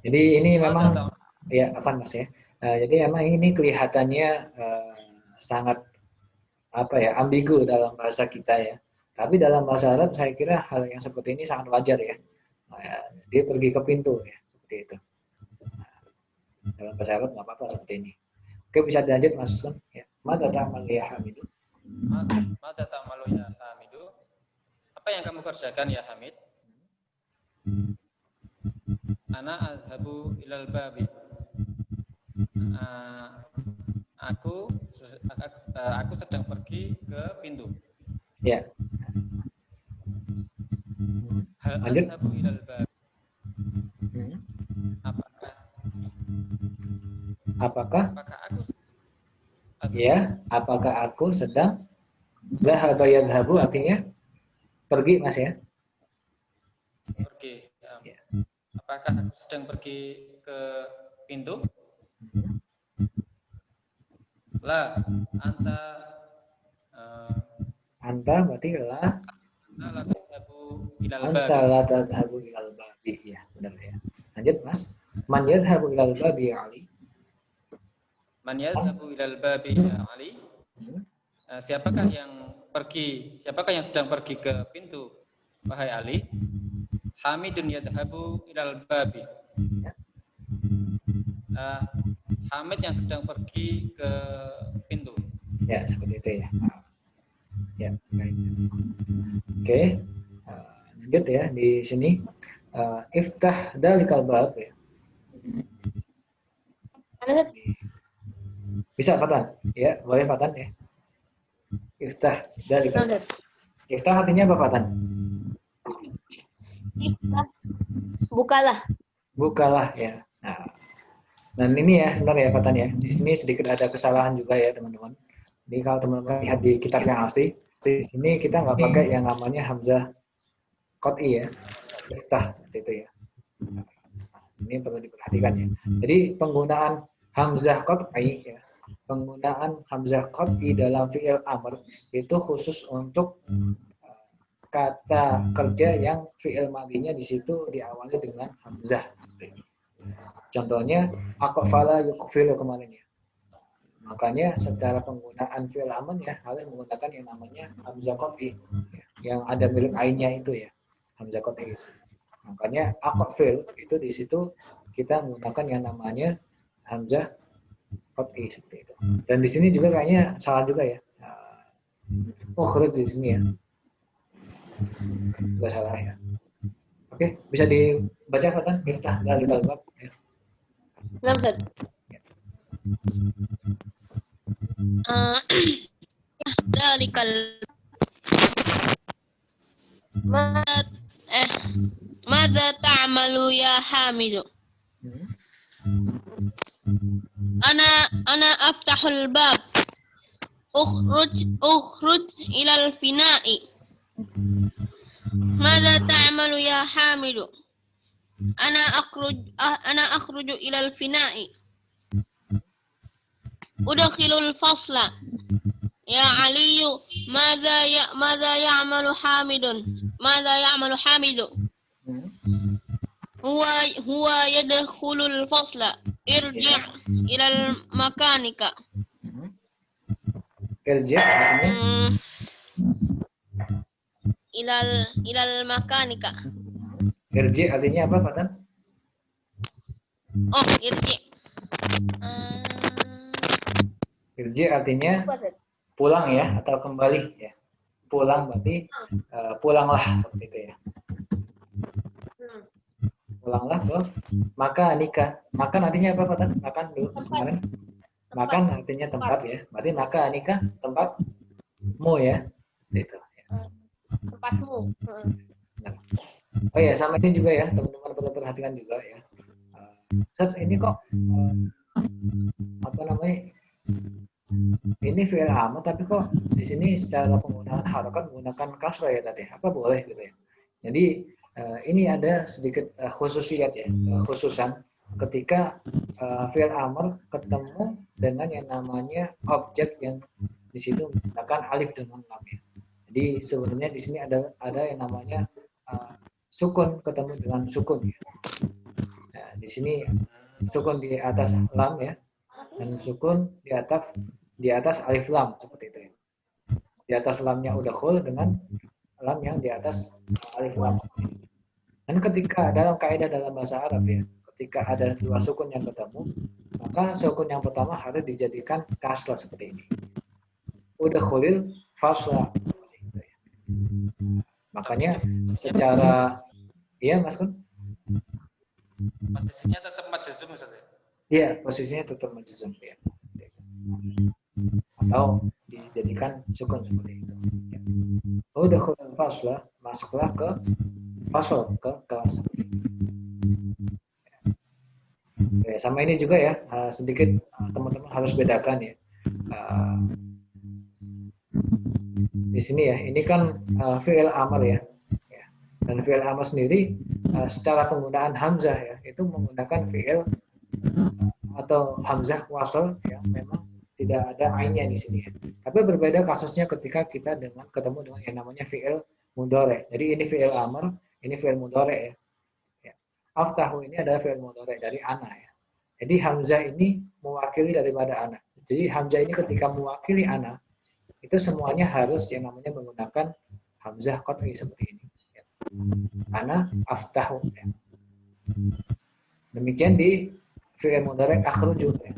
Jadi ini memang ya apa Mas ya. Jadi memang ini kelihatannya sangat apa ya ambigu dalam bahasa kita ya. Tapi dalam bahasa Arab saya kira hal yang seperti ini sangat wajar ya. Dia pergi ke pintu ya seperti itu. Dalam bahasa Arab nggak apa-apa seperti ini. Oke bisa dilanjut Mas Kun. Ya. Mada ta'mal ya Hamidu. Mada ta'malu ya Hamidu. Apa yang kamu kerjakan ya Hamid? Ana azhabu ilal babi. Aku sedang pergi ke pintu. Ya. Hal Lanjut. azhabu ilal babi. Apakah aku sedang dhahaba yadhhabu artinya pergi Mas ya? Pergi. Ya. Apakah aku sedang pergi ke pintu? La anta berarti la anta la tadhhabu ilal babi ya benar ya. Lanjut Mas. Man yadhhabu ilal babi ya Ali. Man yadhhabu ilal babi ya Ali. Siapakah yang sedang pergi ke pintu wahai Ali? Hamidun yadhhabu ilal babi. Hamid yang sedang pergi ke pintu. Ya, seperti itu ya. Ya, baik. Oke. Lanjut ya di sini. Iftah dalikal bab ya. Bisa Fatan? Ya, boleh Fatan ya. Iftah dari Iftah artinya apa Fatan? Bukalah. Bukalah ya. Nah, dan ini ya sebenarnya ya Fatan ya. Di sini sedikit ada kesalahan juga ya teman-teman. Jadi kalau teman-teman lihat di kitab yang asli, di sini kita nggak pakai yang namanya hamzah qat'i ya. Iftah seperti itu ya. Ini perlu diperhatikan ya. Jadi penggunaan hamzah qat'i ya. Penggunaan hamzah qat'i dalam fi'il amr itu khusus untuk kata kerja yang fi'il madinya di situ diawali dengan hamzah. Contohnya aqfala yuqfilu kemarin ya. Makanya secara penggunaan fi'il amr ya harus menggunakan yang namanya hamzah qat'i yang ada mirip ainnya itu ya. Hamzah qat'i. Makanya aqfil itu di situ kita menggunakan yang namanya hamzah qat'i seperti itu. Dan di sini juga kayaknya salah juga ya. Ukhrij di sini ya. Enggak salah ya. Oke, bisa dibaca Fatan? Iftah dari kalimat ya. Dalikal Mada ta'malu ya Hamidu? Ana aftahul bab. Ukhruj ilal fina'i. Mada ta'malu ya Hamidu? Ana akhruju ilal fina'i. Udkhilul fasla. Ya Aliyu, mada ya'malu Hamidun? Mada ya'malu Hamidu? Huwa yadkhulul fasla. Irji' ilal makanika. Irji' artinya ilal makanika. Irji' artinya apa, Fatan? Oh, irji'. Irji' artinya pulang ya atau kembali ya. Pulang berarti pulanglah seperti itu ya. Pulanglah ke makanika. Makan artinya apa, Fatan? Makan dulu kemarin. Makan artinya tempat ya. Berarti makanika tempatmu ya. Gitu. Tempatmu. Oh ya, sama ini juga ya, teman-teman perlu perhatikan juga ya. Ustaz, ini kok apa namanya? Ini fi'il amr tapi kok di sini secara penggunaan harokat menggunakan kasrah ya tadi. Apa boleh gitu ya. Jadi ini ada sedikit khususiyat ya, khususan ketika fi'il amr ketemu dengan yang namanya objek yang di situ menggunakan alif dengan lam ya. Jadi sebenarnya di sini ada yang namanya sukun ketemu dengan sukun ya. Nah, di sini sukun di atas lam ya dan sukun di atas alif lam seperti itu ya. Di atas lamnya udah khul dengan lam yang di atas alif lam. Dan ketika dalam kaidah dalam bahasa Arab ya, ketika ada dua sukun yang ketemu, maka sukun yang pertama harus dijadikan kasrah seperti ini. Udah khulil fasla seperti itu ya. Makanya secara iya Mas Kun? Posisinya tetap majzum Ustaz. Iya, posisinya tetap majzum ya. Atau dijadikan sukun seperti itu. Ya. Udah khulil fasla, masuklah ke fasl ke kelas. Ya, sama ini juga ya, sedikit teman-teman harus bedakan ya. Di sini ya, ini kan fi'il amr ya. Dan fi'il amr sendiri secara penggunaan hamzah ya, itu menggunakan fi'il atau hamzah wasl yang memang tidak ada ainnya di sini ya. Tapi berbeda kasusnya ketika kita ketemu dengan yang namanya fi'il mudhari. Jadi ini fi'il amr, ini fi'il mudhari ya. Aftahu ini adalah fi'il mudhari dari ana ya. Jadi hamzah ini mewakili daripada ana. Jadi hamzah ini ketika mewakili ana, itu semuanya harus yang namanya menggunakan hamzah qat'i seperti ini. Ya. Ana aftahu. Ya. Demikian di fi'il mudhari akhruju. Ya.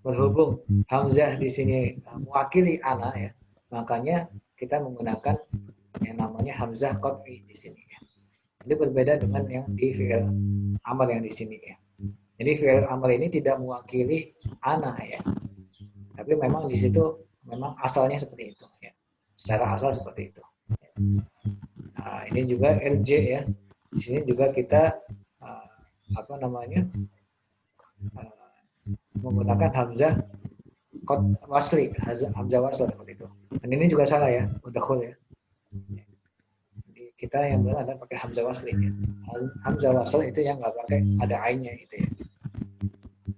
Berhubung hamzah di sini mewakili ana ya, makanya kita menggunakan yang namanya hamzah qat'i di sini ya. Jadi berbeda dengan yang di fi'il amr yang di sini ya. Jadi fi'il amr ini tidak mewakili ana ya. Tapi memang di situ memang asalnya seperti itu ya. Secara asal seperti itu. Nah, ini juga RJ ya. Di sini juga kita menggunakan hamzah wasli, hamzah wasl seperti itu. Dan ini juga salah ya, mudhakhul ya. Jadi kita yang benar ada pakai hamzah wasli ya. Hamzah wasl itu yang nggak pakai ada ainnya itu ya.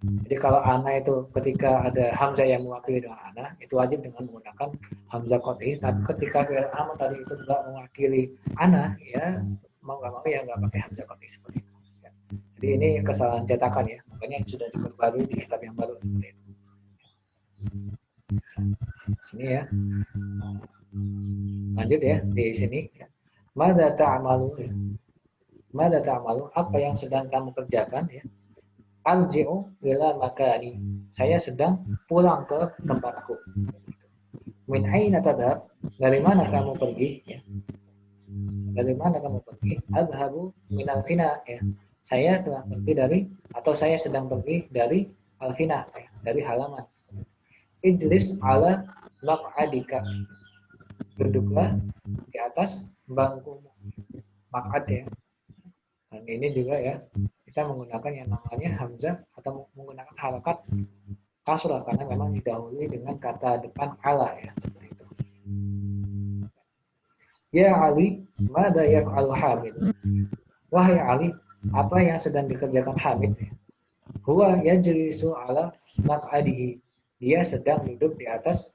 Jadi kalau ana itu ketika ada hamzah yang mewakili dengan ana, itu wajib dengan menggunakan hamzah qat'i. Tapi ketika fi'il amr tadi itu nggak mewakili ana, ya mau nggak mau ya nggak pakai hamzah qat'i seperti itu. Ya. Jadi ini kesalahan cetakan ya, makanya sudah diperbarui di kitab yang baru seperti itu. Sini ya. Lanjut ya di sini. Ya. Mada ta'malu ya. Mada ta'malu, apa yang sedang kamu kerjakan ya? Arji'u ila makani. Saya sedang pulang ke tempatku. Min aina tadhab? Dari mana kamu pergi ya? Dari mana kamu pergi? Adhabu minal fina ya. Saya telah pergi dari atau saya sedang pergi dari al-fina ya, dari halaman. Ijlis ala maq'adika. Duduklah di atas bangku maq'ad ya. Dan ini juga ya, kita menggunakan yang namanya hamzah atau menggunakan harakat kasrah karena memang didahului dengan kata depan ala ya, seperti itu. Ya Ali, mada yaf'alu Hamid? Wahai Ali, apa yang sedang dikerjakan Hamid? Huwa yajlisu ala maq'adihi. Dia sedang duduk di atas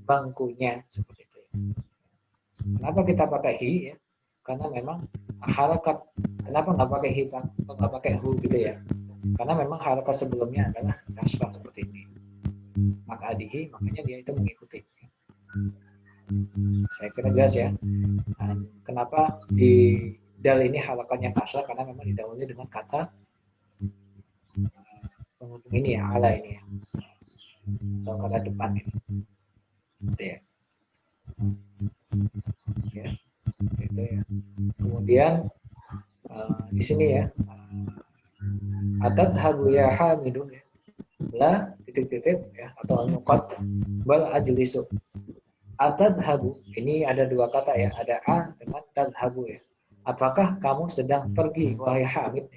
bangkunya seperti itu. Kenapa kita pakai hi ya? Karena memang harakat, kenapa nggak pakai hi, nggak pakai hu gitu ya? Karena memang harakat sebelumnya adalah kasrah seperti ini. Maq'adihi, makanya dia itu mengikuti. Saya kira jelas ya. Dan kenapa di dal ini harakatnya kasrah? Karena memang didahului dengan kata penghubung ini ya, ala ini ya. Atau kata depan ini. Gitu ya. Ya. Gitu ya. Kemudian di sini ya. Atadhabu ya hamidu ya. La titik-titik ya atau nuqat bal ajlisu. Atadhabu, ini ada dua kata ya, ada a dengan tadhabu ya. Apakah kamu sedang pergi wahai Hamid?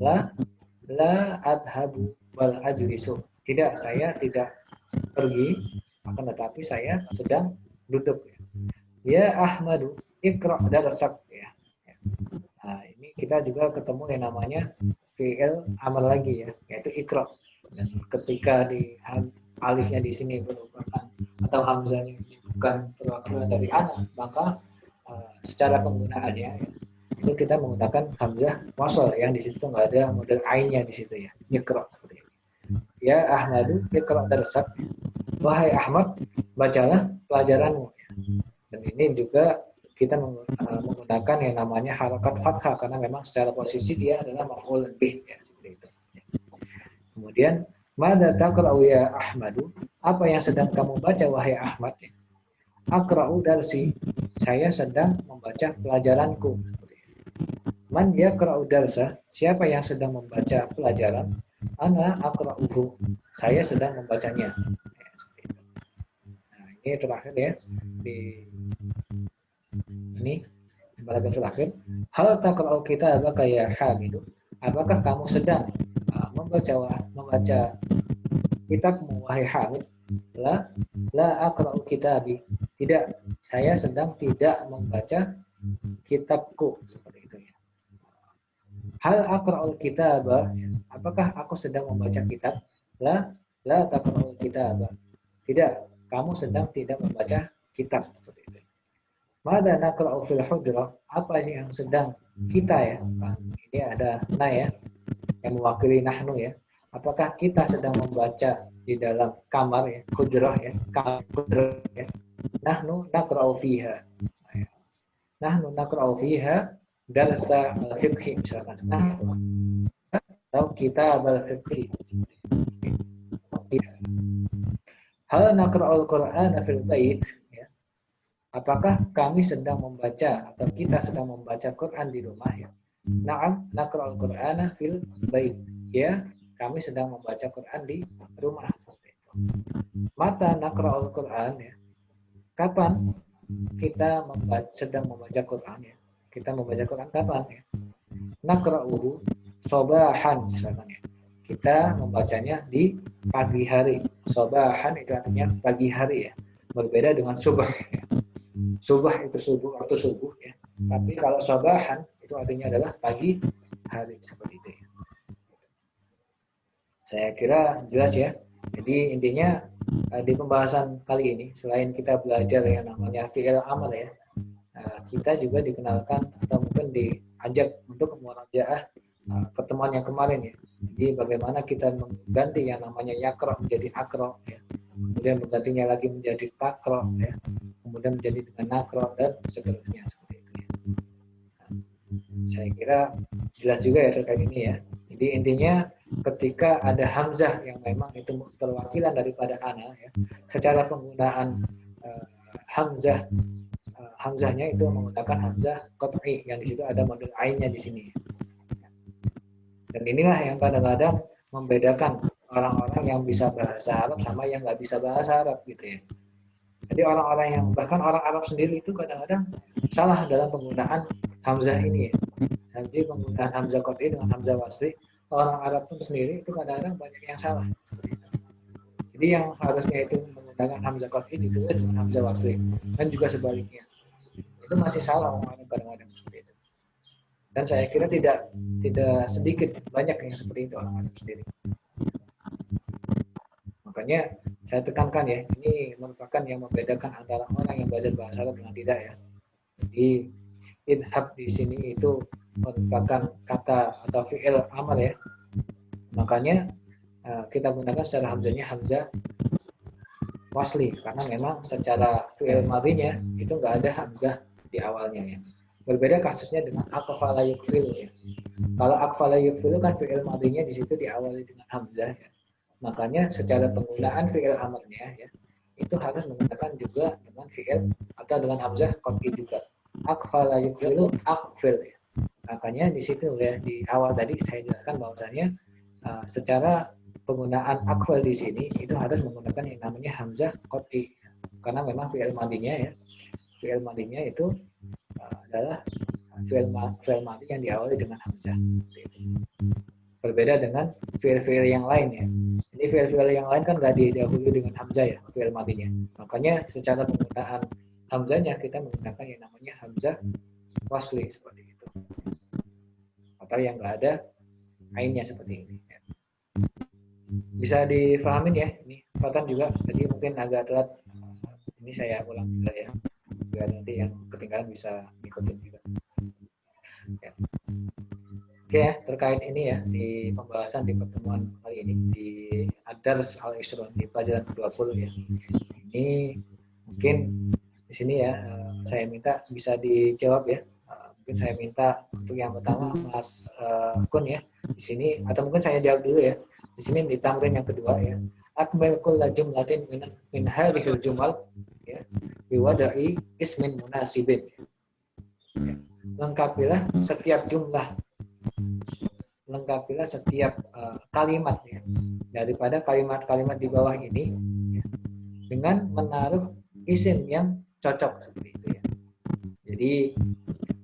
La adhabu bal ajlisu. Tidak, saya tidak pergi, akan tetapi saya sedang duduk. Ya Ahmadu, ikra' darsak ya. Nah, ini kita juga ketemu yang namanya fi'il amr lagi ya, yaitu ikra'. Dan ketika di alifnya di sini merupakan atau hamzahnya bukan perwakilan dari ana, maka secara penggunaannya ya, itu kita menggunakan hamzah wasl yang di situ nggak ada model ainnya di situ ya, ikra' seperti ini. Ya Ahmadu, ikra' darsak. Wahai Ahmad, bacalah pelajaranmu. Dan ini juga kita menggunakan yang namanya harakat fathah karena memang secara posisi dia adalah maf'ul bih ya, seperti itu. Kemudian mada taqra'u ya Ahmadu? Apa yang sedang kamu baca wahai Ahmad? Aqra'u darsi. Saya sedang membaca pelajaranku. Man yaqra'u darsa? Siapa yang sedang membaca pelajaran? Ana aqra'uhu. Saya sedang membacanya. Nah, ini terakhir ya di ini paragraf terakhir. Hal taqra'u kitabaka ya Hamidu? Apakah kamu sedang membaca kitabmu wahai Hamid? La aqra'u kitabi. Tidak, saya sedang tidak membaca kitabku seperti itu ya. Hal aqra'ul kitaba? Apakah aku sedang membaca kitab? La taqra'ul kitaba. Tidak, kamu sedang tidak membaca kitab seperti itu. Mada naqra'u fil hujrah? Apa sih yang sedang kita ya? Ini ada na ya, yang mewakili nahnu ya. Apakah kita sedang membaca di dalam kamar ya, hujrah ya, hujrah ya. Nahnu naqra'u fiha. Nahnu naqra'u fiha darsa al-fiqhi misalkan. Atau kitab al-fiqhi. Hal naqra'ul Qur'ana fil bait ya. Apakah kami sedang membaca atau kita sedang membaca Quran di rumah ya? Na'am naqra'ul Qur'ana fil bait. ya kami sedang membaca Quran di rumah. Seperti itu. Mata naqra'ul Quran ya. Kapan kita sedang membaca Quran ya? Kita membaca Quran kapan ya? Naqra'uhu sobahan misalkan ya. Kita membacanya di pagi hari. Sobahan itu artinya pagi hari ya. Berbeda dengan subuh ya. Subuh itu subuh, waktu subuh ya. Tapi kalau sobahan itu artinya adalah pagi hari seperti itu ya. Saya kira jelas ya. Jadi intinya di pembahasan kali ini selain kita belajar yang namanya fi'il amal ya, kita juga dikenalkan atau mungkin diajak untuk murajaah pertemuan yang kemarin ya. Jadi bagaimana kita mengganti yang namanya yakro menjadi akro ya. Kemudian menggantinya lagi menjadi takro ya. Kemudian menjadi dengan nakro dan seterusnya seperti itu ya. Saya kira jelas juga ya terkait ini ya. Jadi intinya ketika ada hamzah yang memang itu perwakilan daripada ana ya, secara penggunaan hamzahnya itu menggunakan hamzah qat'i yang di situ ada model ainnya di sini. Dan inilah yang kadang-kadang membedakan orang-orang yang bisa bahasa Arab sama yang nggak bisa bahasa Arab gitu ya. Jadi orang-orang yang bahkan orang Arab sendiri itu kadang-kadang salah dalam penggunaan hamzah ini ya. Jadi penggunaan hamzah qat'i dengan hamzah wasli, orang Arab pun sendiri itu kadang-kadang banyak yang salah seperti itu. Jadi yang harusnya itu menggunakan hamzah qat'i ditulis dengan hamzah wasli dan juga sebaliknya. Itu masih salah orang kadang-kadang seperti itu. Dan saya kira tidak sedikit banyak yang seperti itu orang Arab sendiri. Makanya saya tekankan ya, ini merupakan yang membedakan antara orang yang belajar bahasa Arab dengan tidak ya. Jadi idhab di sini itu merupakan kata atau fi'il amal ya. Makanya kita gunakan secara hamzahnya hamzah wasli karena memang secara fi'il madhinya itu enggak ada hamzah di awalnya ya. Berbeda kasusnya dengan aqfala yukfil ya. Kalau aqfala yukfil kan fi'il madhinya di situ diawali dengan hamzah ya. Makanya secara penggunaan fi'il amarnya ya, itu harus menggunakan juga dengan fi'il atau dengan hamzah qat'i juga. Aqfala yukfilu aqfil ya. Makanya di situ ya di awal tadi saya jelaskan bahwasanya secara penggunaan aqfal di sini itu harus menggunakan yang namanya hamzah qat'i karena memang fi'il madhinya ya. Fi'il madhinya itu adalah fi'il madhi yang diawali dengan hamzah. Berbeda dengan fi'il-fi'il yang lain ya. Jadi fi'il-fi'il yang lain kan nggak didahului dengan hamzah ya, fi'il madhinya. Makanya secara penggunaan hamzahnya kita menggunakan yang namanya hamzah wasli seperti itu. Atau yang nggak ada ainnya seperti ini. Bisa difahamin ya, ini Fatan juga tadi mungkin agak telat. Ini saya ulang juga ya, biar nanti yang ketinggalan bisa ikutin juga. Ya. Oke ya, terkait ini ya di pembahasan di pertemuan kali ini di Ad-Dars Al-Ishrun di pelajaran ke-20 ya. Ini mungkin di sini ya saya minta bisa dijawab ya. Mungkin saya minta untuk yang pertama Mas Kun ya di sini atau mungkin saya jawab dulu ya. Di sini di tamrin yang kedua ya. Akmal kulla jumlatin min hadhil jumal ya biwada'i ismin munasibin. Ya. Lengkapilah setiap jumlah kalimat ya, daripada kalimat-kalimat di bawah ini ya, dengan menaruh isim yang cocok seperti itu ya. Jadi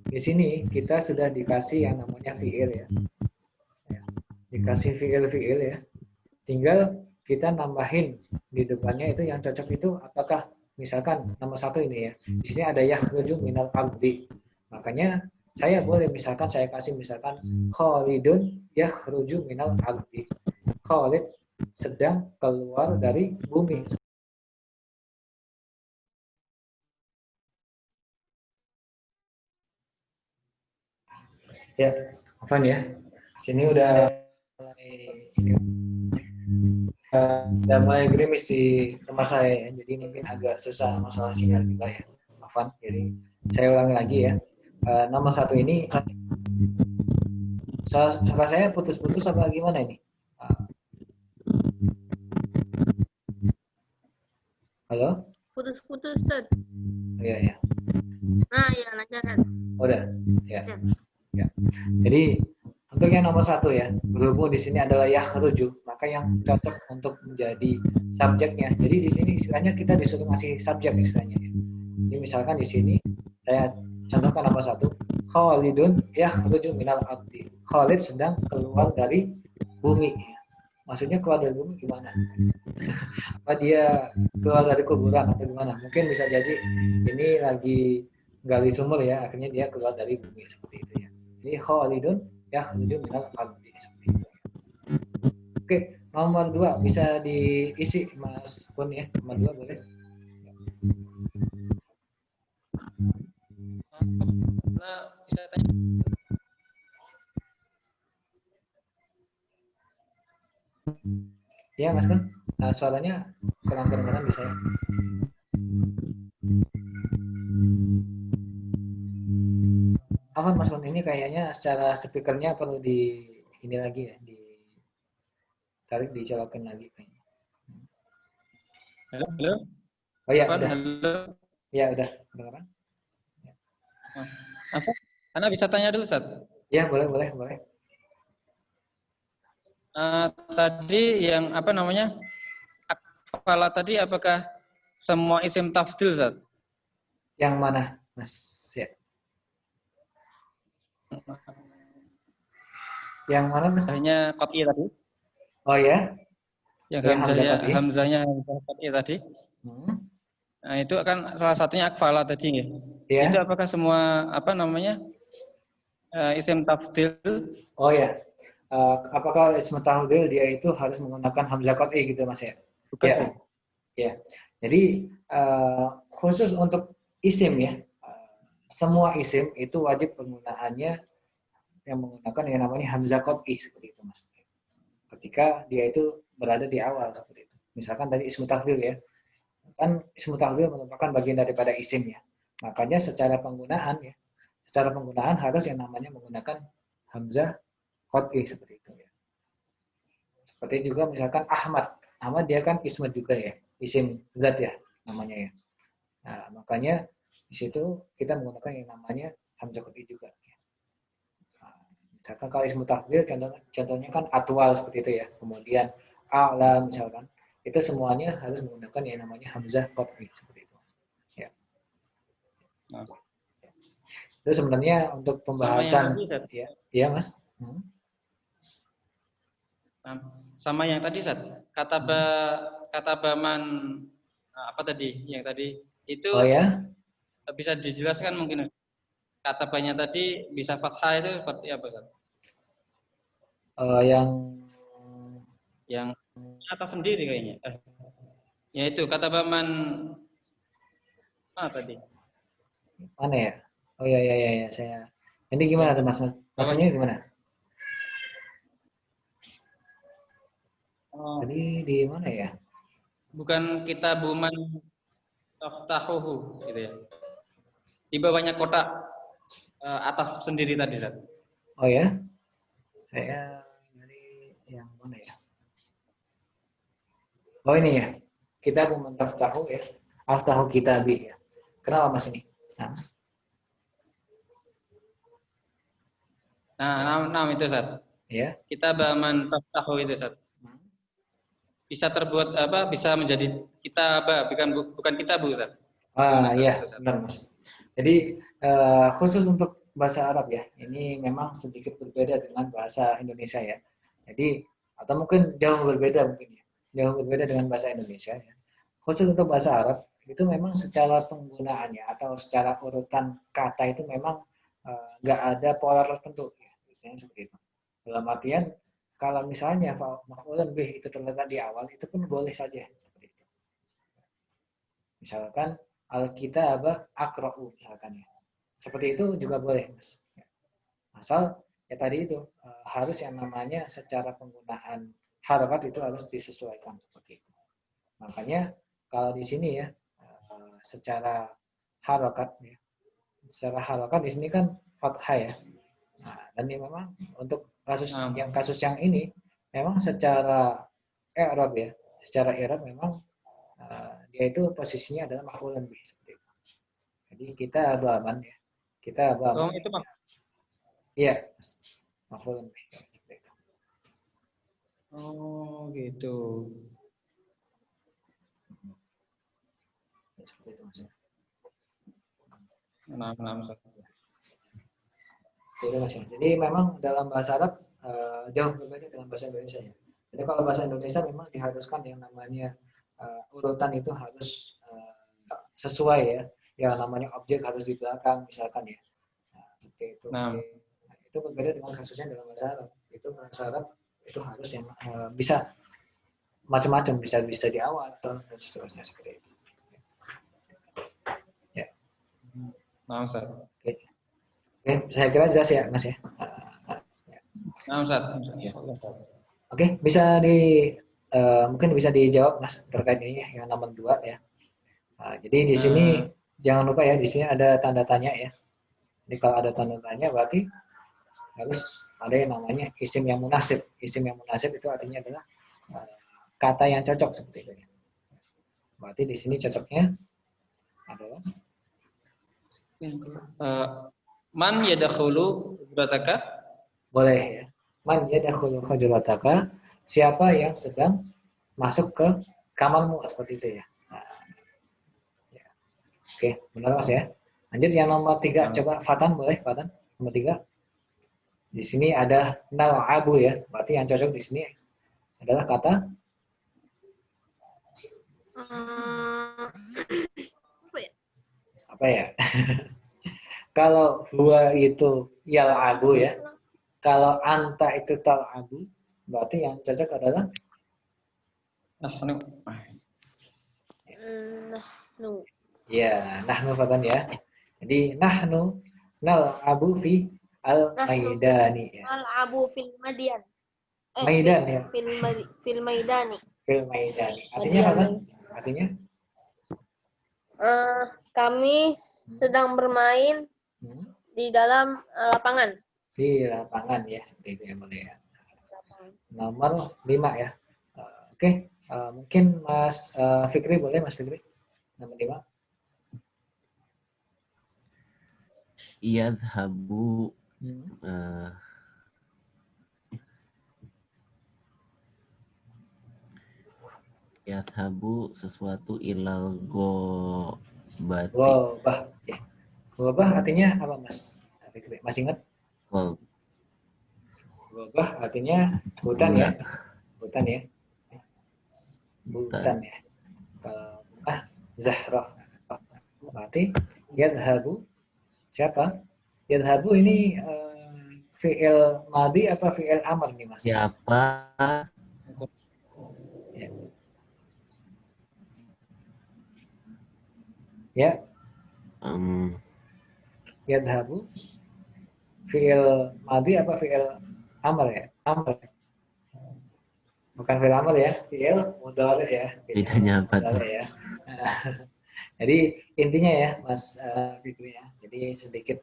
di sini kita sudah dikasih yang namanya fi'il ya. Dikasih fi'il ya. Tinggal kita nambahin di depannya itu yang cocok itu apakah misalkan nomor satu ini ya. Di sini ada yakhruju minal ardi. Makanya saya boleh misalkan saya kasih misalkan Khalidun yakhruju minal ardi. Khalid sedang keluar dari bumi. Ya, Afan ya. Sini udah mulai gerimis di rumah saya ya. Jadi mungkin agak susah masalah sinyal juga ya. Afan. Jadi saya ulangi lagi ya. Nomor satu ini suara saya putus-putus apa gimana ini? Halo? Putus-putus, Ustaz. Iya ya. Nah, ya lancar. Udah. Ya. Ya. Jadi Untuk yang nomor 1 ya, berhubung di sini adalah yakhruju, maka yang cocok untuk menjadi subjeknya. Jadi di sini istilahnya kita disuruh ngasih subjek istilahnya. Jadi misalkan di sini saya contohkan nomor 1, Khalidun yakhruju minal ardi. Khalid sedang keluar dari bumi. Maksudnya keluar dari bumi gimana? Apa dia keluar dari kuburan atau gimana? Mungkin bisa jadi ini lagi gali sumur ya, akhirnya dia keluar dari bumi seperti itu ya. Jadi Khalidun yakhruju minal ardi. Oke, nomor 2 bisa diisi Mas Kun ya. Nomor 2 boleh. Nah, bisa tanya. Ya Mas Kun, suaranya kurang kedengaran di saya. Apa Mas Kun, ini kayaknya secara speakernya perlu di ini lagi ya, ditarik dicolokin lagi kayaknya. Halo? Oh ya, Afwan, udah. halo. Ya, udah. Kedengaran? Afwan, Ana bisa tanya dulu, Ustaz? Ya, boleh. Tadi yang apa namanya? Akfala tadi apakah semua isim tafdil, Ustaz? Yang mana, Mas? Ya. Yang mana, Mas? Hanya qat'i tadi. Oh ya? Yang Ya, hamzah qat'i. hamzahnya qat'i tadi. Nah, itu kan salah satunya akfala tadi ya. Ya. Itu apakah semua apa namanya? Isim tafdil? Oh ya. Apakah ismu tafdil dia itu harus menggunakan hamzah qat'i gitu, Mas ya? Bukan. Ya. Ya. Jadi khusus untuk isim ya. Semua isim itu wajib penggunaannya yang menggunakan yang namanya hamzah qat'i seperti itu, Mas. Ketika dia itu berada di awal seperti itu. Misalkan tadi ismu tafdil ya. Kan ismu tafdil merupakan bagian daripada isim ya. Makanya secara penggunaan harus yang namanya menggunakan hamzah qat'i seperti itu ya. Seperti juga misalkan Ahmad. Ahmad dia kan ism juga ya, isim zat ya namanya ya. Nah, makanya di situ kita menggunakan yang namanya hamzah qat'i juga ya. Nah, misalkan kalau ismu tafdil contohnya kan atwal seperti itu ya. Kemudian a'la misalkan itu semuanya harus menggunakan yang namanya hamzah qat'i seperti itu. Ya. Itu sebenarnya untuk pembahasan ya Mas. Sama yang tadi, Zat. Kata baman apa tadi? Yang tadi itu Oh ya? Bisa dijelaskan mungkin kata banyak tadi bisa fathah itu seperti apa, Zat? Yang atas sendiri kayaknya. Yaitu kata baman tadi. Mana ya? Oh ya saya. Ini gimana tuh Mas? Maksudnya gimana? Tadi di mana ya? Bukan kita buman taftahuhu gitu ya. Di bawahnya kotak atas sendiri tadi, Zat. Oh ya? Saya dari yang mana ya? Oh ini ya. Kita buman taftahu ya. Aftahu kitabi ya. Kenapa Mas ini? Nah, itu, Zat. Ya. Kita baman taftahu itu, Zat. Bisa terbuat apa? Bisa menjadi kitabah, bukan kitabu, Zat. Iya, benar Mas. Jadi khusus untuk bahasa Arab ya, ini memang sedikit berbeda dengan bahasa Indonesia ya. Jadi atau mungkin jauh berbeda mungkin ya, jauh berbeda dengan bahasa Indonesia ya. Khusus untuk bahasa Arab itu memang secara penggunaannya atau secara urutan kata itu memang nggak ada pola tertentu ya, biasanya seperti itu. Dalam artian kalau misalnya maf'ulun bih itu terletak di awal itu pun boleh saja seperti itu. Misalkan al-kitab aqra'u misalkan ya. Seperti itu juga boleh, Mas. Asal ya tadi itu harus yang namanya secara penggunaan harakat itu harus disesuaikan seperti itu. Makanya kalau di sini ya secara harakat ya. Secara harakat di sini kan fathah ya. Nah, dan ini memang untuk kasus yang ini memang secara i'rab ya. Secara i'rab memang dia itu posisinya adalah maf'ulun bih seperti itu. Jadi kita aman ya. Kita aman. Itu Iya. maf'ulun bih. Seperti itu. Oh, gitu. Seperti itu Mas. Nah, Ustaz. Gitu, Mas. Jadi memang dalam bahasa Arab jauh berbeda dengan bahasa Indonesia ya. Jadi kalau bahasa Indonesia memang diharuskan yang namanya urutan itu harus sesuai ya. Yang namanya objek harus di belakang misalkan ya. Nah, seperti itu. Nah, Nah, itu berbeda dengan kasusnya dalam bahasa Arab. Itu bahasa Arab itu harus yang bisa macam-macam, bisa di awal dan seterusnya seperti itu. Ya. nah, Ustaz. Oke, saya kira jelas ya Mas ya. Nah, Ustaz. Oke, bisa mungkin bisa dijawab Mas terkait ini ya, yang nomor 2 ya. Nah, jadi di sini jangan lupa ya, di sini ada tanda tanya ya. Jadi kalau ada tanda tanya berarti harus ada yang namanya isim yang munasib. Isim yang munasib itu artinya adalah kata yang cocok seperti itu ya. Berarti di sini cocoknya adalah Man yadakhulu hujrataka? boleh ya. Man yadkhulu hujrataka, siapa yang sedang masuk ke kamarmu seperti itu ya. Nah, ya. Oke, benar Mas ya. Lanjut yang nomor 3, coba Fatan boleh Fatan nomor 3. Di sini ada nal'abu ya. Berarti yang cocok di sini adalah kata apa ya? Kalau huwa itu yal'abu ya. Kalau anta itu tal'abu, berarti yang cocok adalah Nahnu. Nahnu. ya, nahnu Fatan ya. Jadi nahnu nal'abu fi al-maidani ya. Nal'abu fil madian. Maidan ya. Fil maidani. Fil maidani. Artinya apa? Artinya Kami sedang bermain di dalam lapangan. di lapangan ya, seperti itu ya boleh ya. Nomor 5 ya. Oke, mungkin Mas Fikri boleh Mas Fikri. Nomor 5. Yadhabu yadhabu sesuatu ilal gobati. Gobah. Ya. Gobah artinya apa Mas Fikri? Masih ingat? Gobah artinya hutan ya. Hutan ya. Hutan ya. Kalau Zahra. Berarti yadhabu siapa? Yadhabu ini fi'il madi apa fi'il amr nih Mas? Siapa? Ya. Yadhabu fi'il madi apa fi'il amr ya? Amr. Bukan fi'il amr ya, fi'il mudhari ya. Bedanya apa tuh? Ya. Jadi intinya ya Mas Fikri ya. Jadi sedikit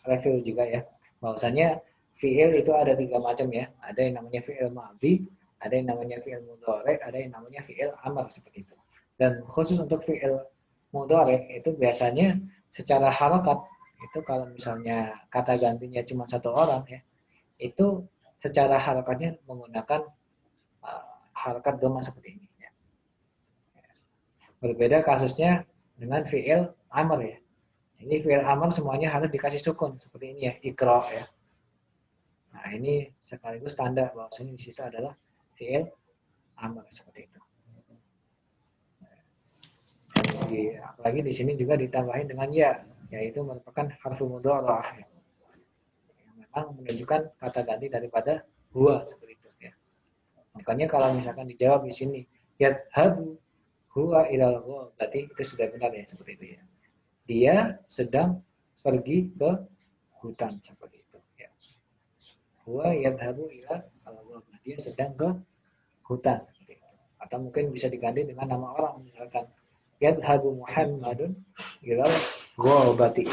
review juga ya. Bahwasanya fi'il itu ada 3 macam ya. Ada yang namanya fi'il madi, ada yang namanya fi'il mudhari, ada yang namanya fi'il amr seperti itu. Dan khusus untuk fi'il mudhari itu biasanya secara harokat itu kalau misalnya kata gantinya cuma 1 orang ya, itu secara harokatnya menggunakan harokat dhamma seperti ini. Ya. Berbeda kasusnya dengan fi'il amr ya. Ini fi'il amr semuanya harus dikasih sukun seperti ini ya, ikra ya. Nah ini sekaligus tanda bahwasanya di situ adalah fi'il amr seperti itu. Apalagi di sini juga ditambahin dengan ya, yaitu merupakan harfu mudharah ya. Yang memang menunjukkan kata ganti daripada huwa seperti itu ya. Makanya kalau misalkan dijawab di sini yadhabu huwa ilal berarti itu sudah benar ya seperti itu ya. Dia sedang pergi ke hutan seperti itu ya. Huwa yadhabu ilal dia sedang ke hutan seperti itu. Atau mungkin bisa diganti dengan nama orang misalkan yadhabu Muhammadun ilal ghabati.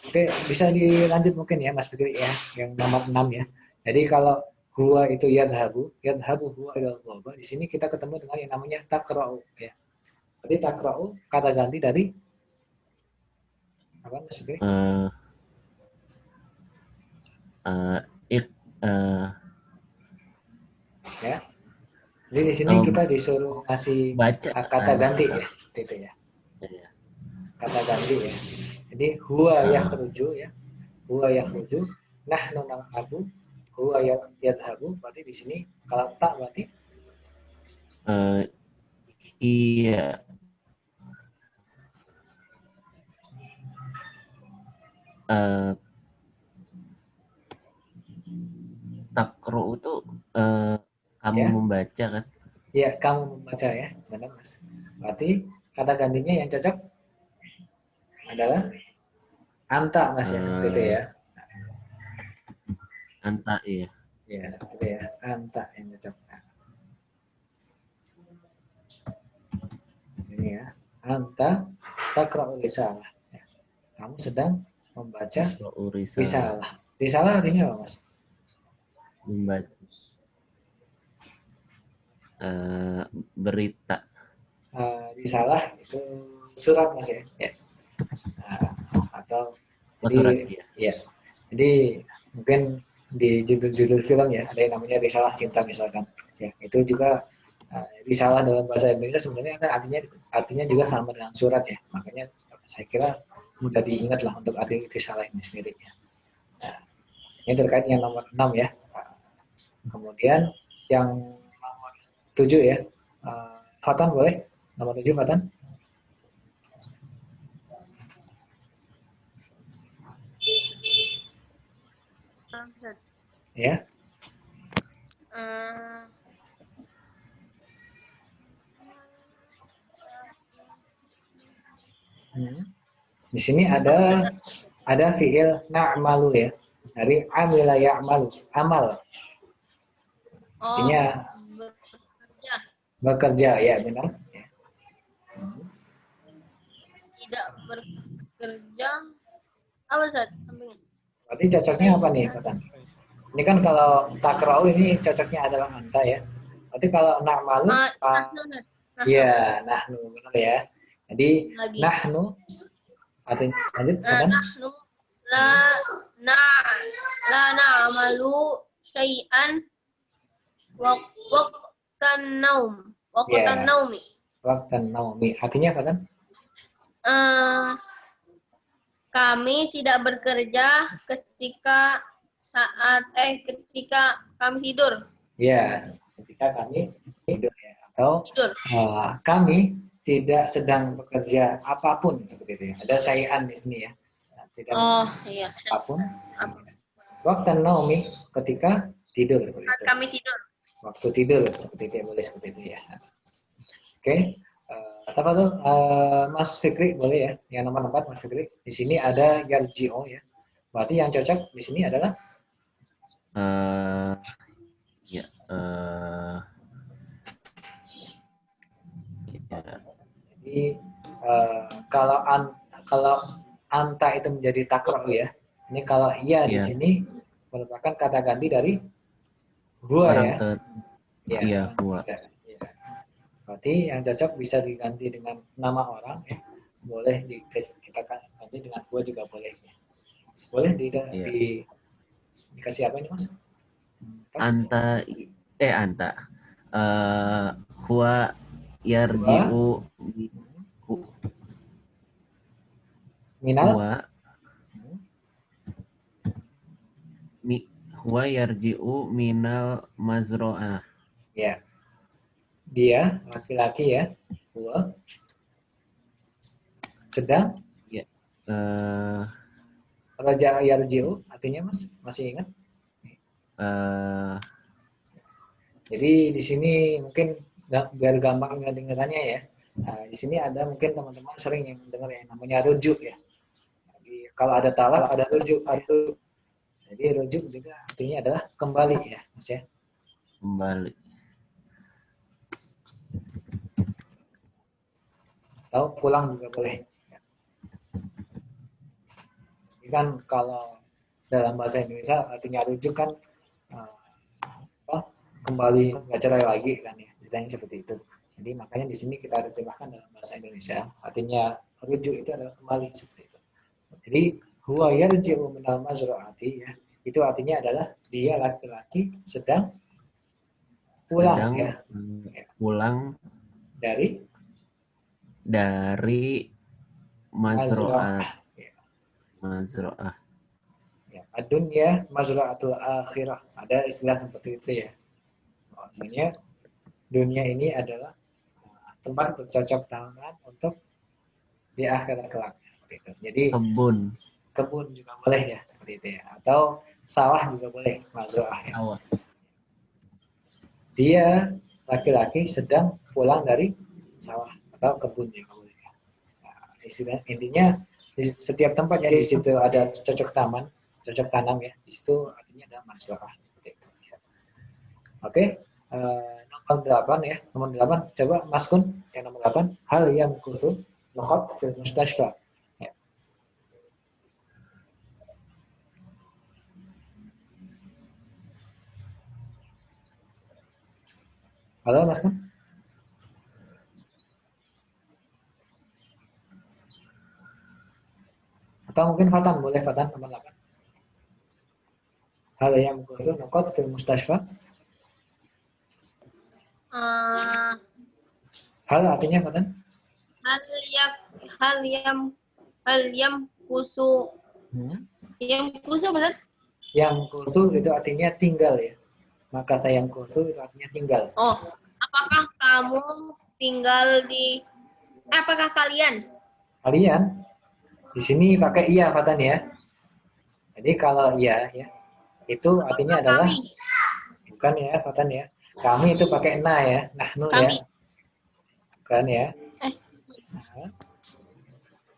Oke, bisa dilanjut mungkin ya Mas Fikri ya, yang nomor 6 ya. Jadi kalau huwa itu yadhabu huwa ilal ghabah. Di sini kita ketemu dengan yang namanya takra'u ya. Jadi takra'u kata ganti dari apa Mas Fikri? ik Ya. Jadi di sini kita disuruh ngasih baca kata ganti ya, seperti itu ya. ya. Kata ganti ya. Jadi huwa yakhruju ya. Huwa yakhruju, nahnu nanghabu, huwa yadhabu. Berarti di sini kalau tak berarti Iya. Takro itu kamu Ya. membaca kan? ya kamu membaca ya, benar Mas. Berarti kata gantinya yang cocok adalah anta Mas ya, seperti itu ya. Anta iya. Ya, seperti itu ya. Anta yang cocok. Nah. Ini ya. Anta takra'u risalah. Ya. Kamu sedang membaca risalah. Risalah artinya apa, Mas? Membaca berita. Risalah itu surat Mas ya. Ya. Atau Surat jadi, ya. Jadi mungkin di judul-judul film ya ada yang namanya risalah cinta misalkan. Ya, itu juga risalah dalam bahasa Indonesia sebenarnya kan artinya juga sama dengan surat ya. Makanya saya kira mudah diingat lah untuk arti risalah ini sendiri. Nah, ini terkait dengan nomor 6 ya. Kemudian yang nomor 7 ya. Fatan boleh? Nomor 7 Fatan. Ya. Di sini ada fiil na'malu ya. Dari amila ya'malu, amal. Artinya bekerja ya, benar. Ya. Tidak bekerja. Apa Ustaz? Berarti cocoknya apa nih, Fatan? Ini kan kalau takra'u ini cocoknya adalah anta ya. Berarti kalau na'malu iya, nahnu benar ya. Jadi nahnu artinya lanjut Fatan. Nahnu la na'malu syai'an waqtan naum. Waqtan naumi. Waqtan naumi. Artinya apa kan? Kami tidak bekerja ketika kami tidur. Ya, ketika kami tidur ya. Atau kami tidak sedang bekerja apapun seperti itu ya. Ada syai'an di sini ya. Tidak iya. Apapun. Waqtan naumi ketika tidur. Saat kami tidur. Waktu tidur seperti itu ya, boleh seperti itu ya. Oke. Apa tuh Mas Fikri boleh ya? Yang nomor 4 Mas Fikri. Di sini ada yarji'u ya. Berarti yang cocok di sini adalah jadi kalau anta itu menjadi takra'u ya. Ini kalau iya di sini merupakan kata ganti dari huwa ya. Iya, huwa. Berarti yang cocok bisa diganti dengan nama orang ya. Boleh kita ganti dengan huwa juga boleh. Boleh dikasih apa ini Mas? Anta. Huwa yarji'u minal huwa yarji'u minal mazro'ah. Ya. Dia laki-laki ya. Huwa sedang raja yarji'u artinya Mas masih ingat? Jadi di sini mungkin biar gampang ingat-ingatannya ya. Nah, di sini ada mungkin teman-teman sering yang dengar yang namanya rujuk ya. Jadi kalau ada talak ada rujuk. Jadi rujuk juga artinya adalah kembali ya, Mas ya. Kembali. Atau pulang juga boleh. Ini kan kalau dalam bahasa Indonesia artinya rujuk kan kembali nggak cerai lagi kan ya, ceritanya seperti itu. Jadi makanya di sini kita terjemahkan dalam bahasa Indonesia artinya rujuk itu adalah kembali seperti itu. Jadi huwa yarji'u minal mazra'ati ya, itu artinya adalah dia laki-laki sedang pulang sedang ya pulang dari mazro'ah. Ya. Mazro'ah. Ya, ad-dunya mazra'atul akhirah. Ada istilah seperti itu ya. Maksudnya dunia ini adalah tempat bercocok tanam untuk di akhirat kelak. Seperti itu. Jadi kebun juga boleh ya seperti itu ya. Atau sawah juga boleh mazra'ah ya. Sawah. Dia laki-laki sedang pulang dari sawah atau kebun juga boleh. Nah, intinya di setiap tempat ya di situ ada cocok tanam ya. Di situ artinya ada mazra'ah seperti itu. Ya. Oke, nomor 8 ya. Nomor 8 coba Mas Kun yang nomor 8 hal yang khusus nukhat fil mustashfa. Ya. Halo Mas Kun? Atau mungkin Fatan, boleh Fatan nomor 8. Hal yang khusus nukhat fil mustashfa. Hal artinya Fatan? Hal yang kusu benar? Yang khusus itu artinya tinggal ya. Maka sayang khusus itu artinya tinggal. Oh, apakah kamu tinggal di apakah kalian? Kalian di sini pakai iya Fatan ya. Jadi kalau iya ya itu artinya adalah Kami. bukan ya Fatan ya. Kami itu pakai na ya, nahnu ya. Kami. Bukan ya. Nah.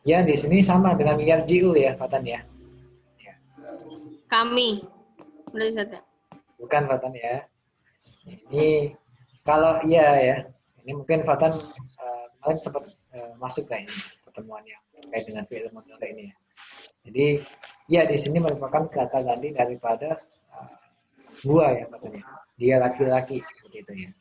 Ya di sini sama dengan yarji'u ya Fatan ya. Kami. Udah bisa tak? Bukan Fatan ya. Ini kalau iya ya. Ini mungkin Fatan kemarin sempat masuk ke ini pertemuan yang terkait dengan fi'il mudhari ini ya. Jadi ya di sini merupakan kata ganti daripada gua ya Fatan ya. Dia laki-laki seperti itu ya.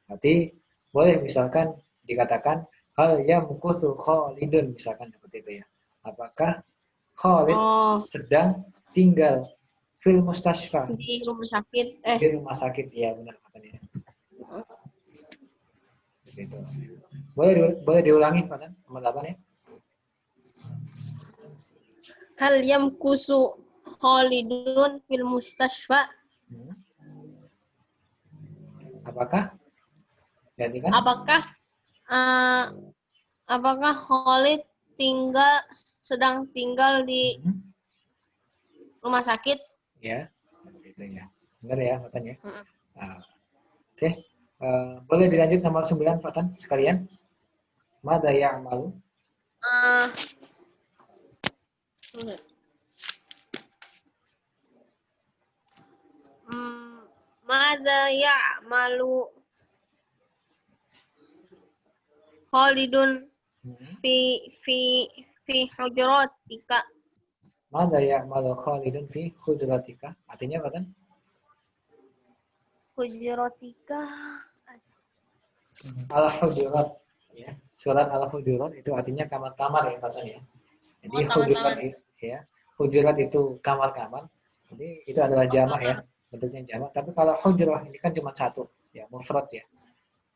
Berarti boleh misalkan dikatakan hal yang mukhusu Khalidun misalkan seperti itu ya. Apakah Khalid sedang tinggal fil mustashfa di rumah sakit? Di rumah sakit ya benar katanya. Gitu. Boleh diulangi Fatan nomor 8 ya. Hal yang kusu Khalidun fil mustashfa. Apakah? Gantikan. Apakah Khalid sedang tinggal di rumah sakit? Ya, gitu ya. Benar ya, Fatan ya. Oke. Boleh dilanjut nomor 9 Fatan sekalian. Mada ya'malu? Mada ya'malu Khalidun fi hujratika. Mada ya'malu Khalidun fi hujratika? Artinya apa kan? Hujratika. Al-Hujurat ya. Surat Al-Hujurat itu artinya kamar-kamar ya Fatan ya. Jadi hujurat itu kamar-kamar. Jadi itu adalah jamak ya, bentuknya jamak. Tapi kalau hujrah ini kan cuma satu ya, mufrad ya.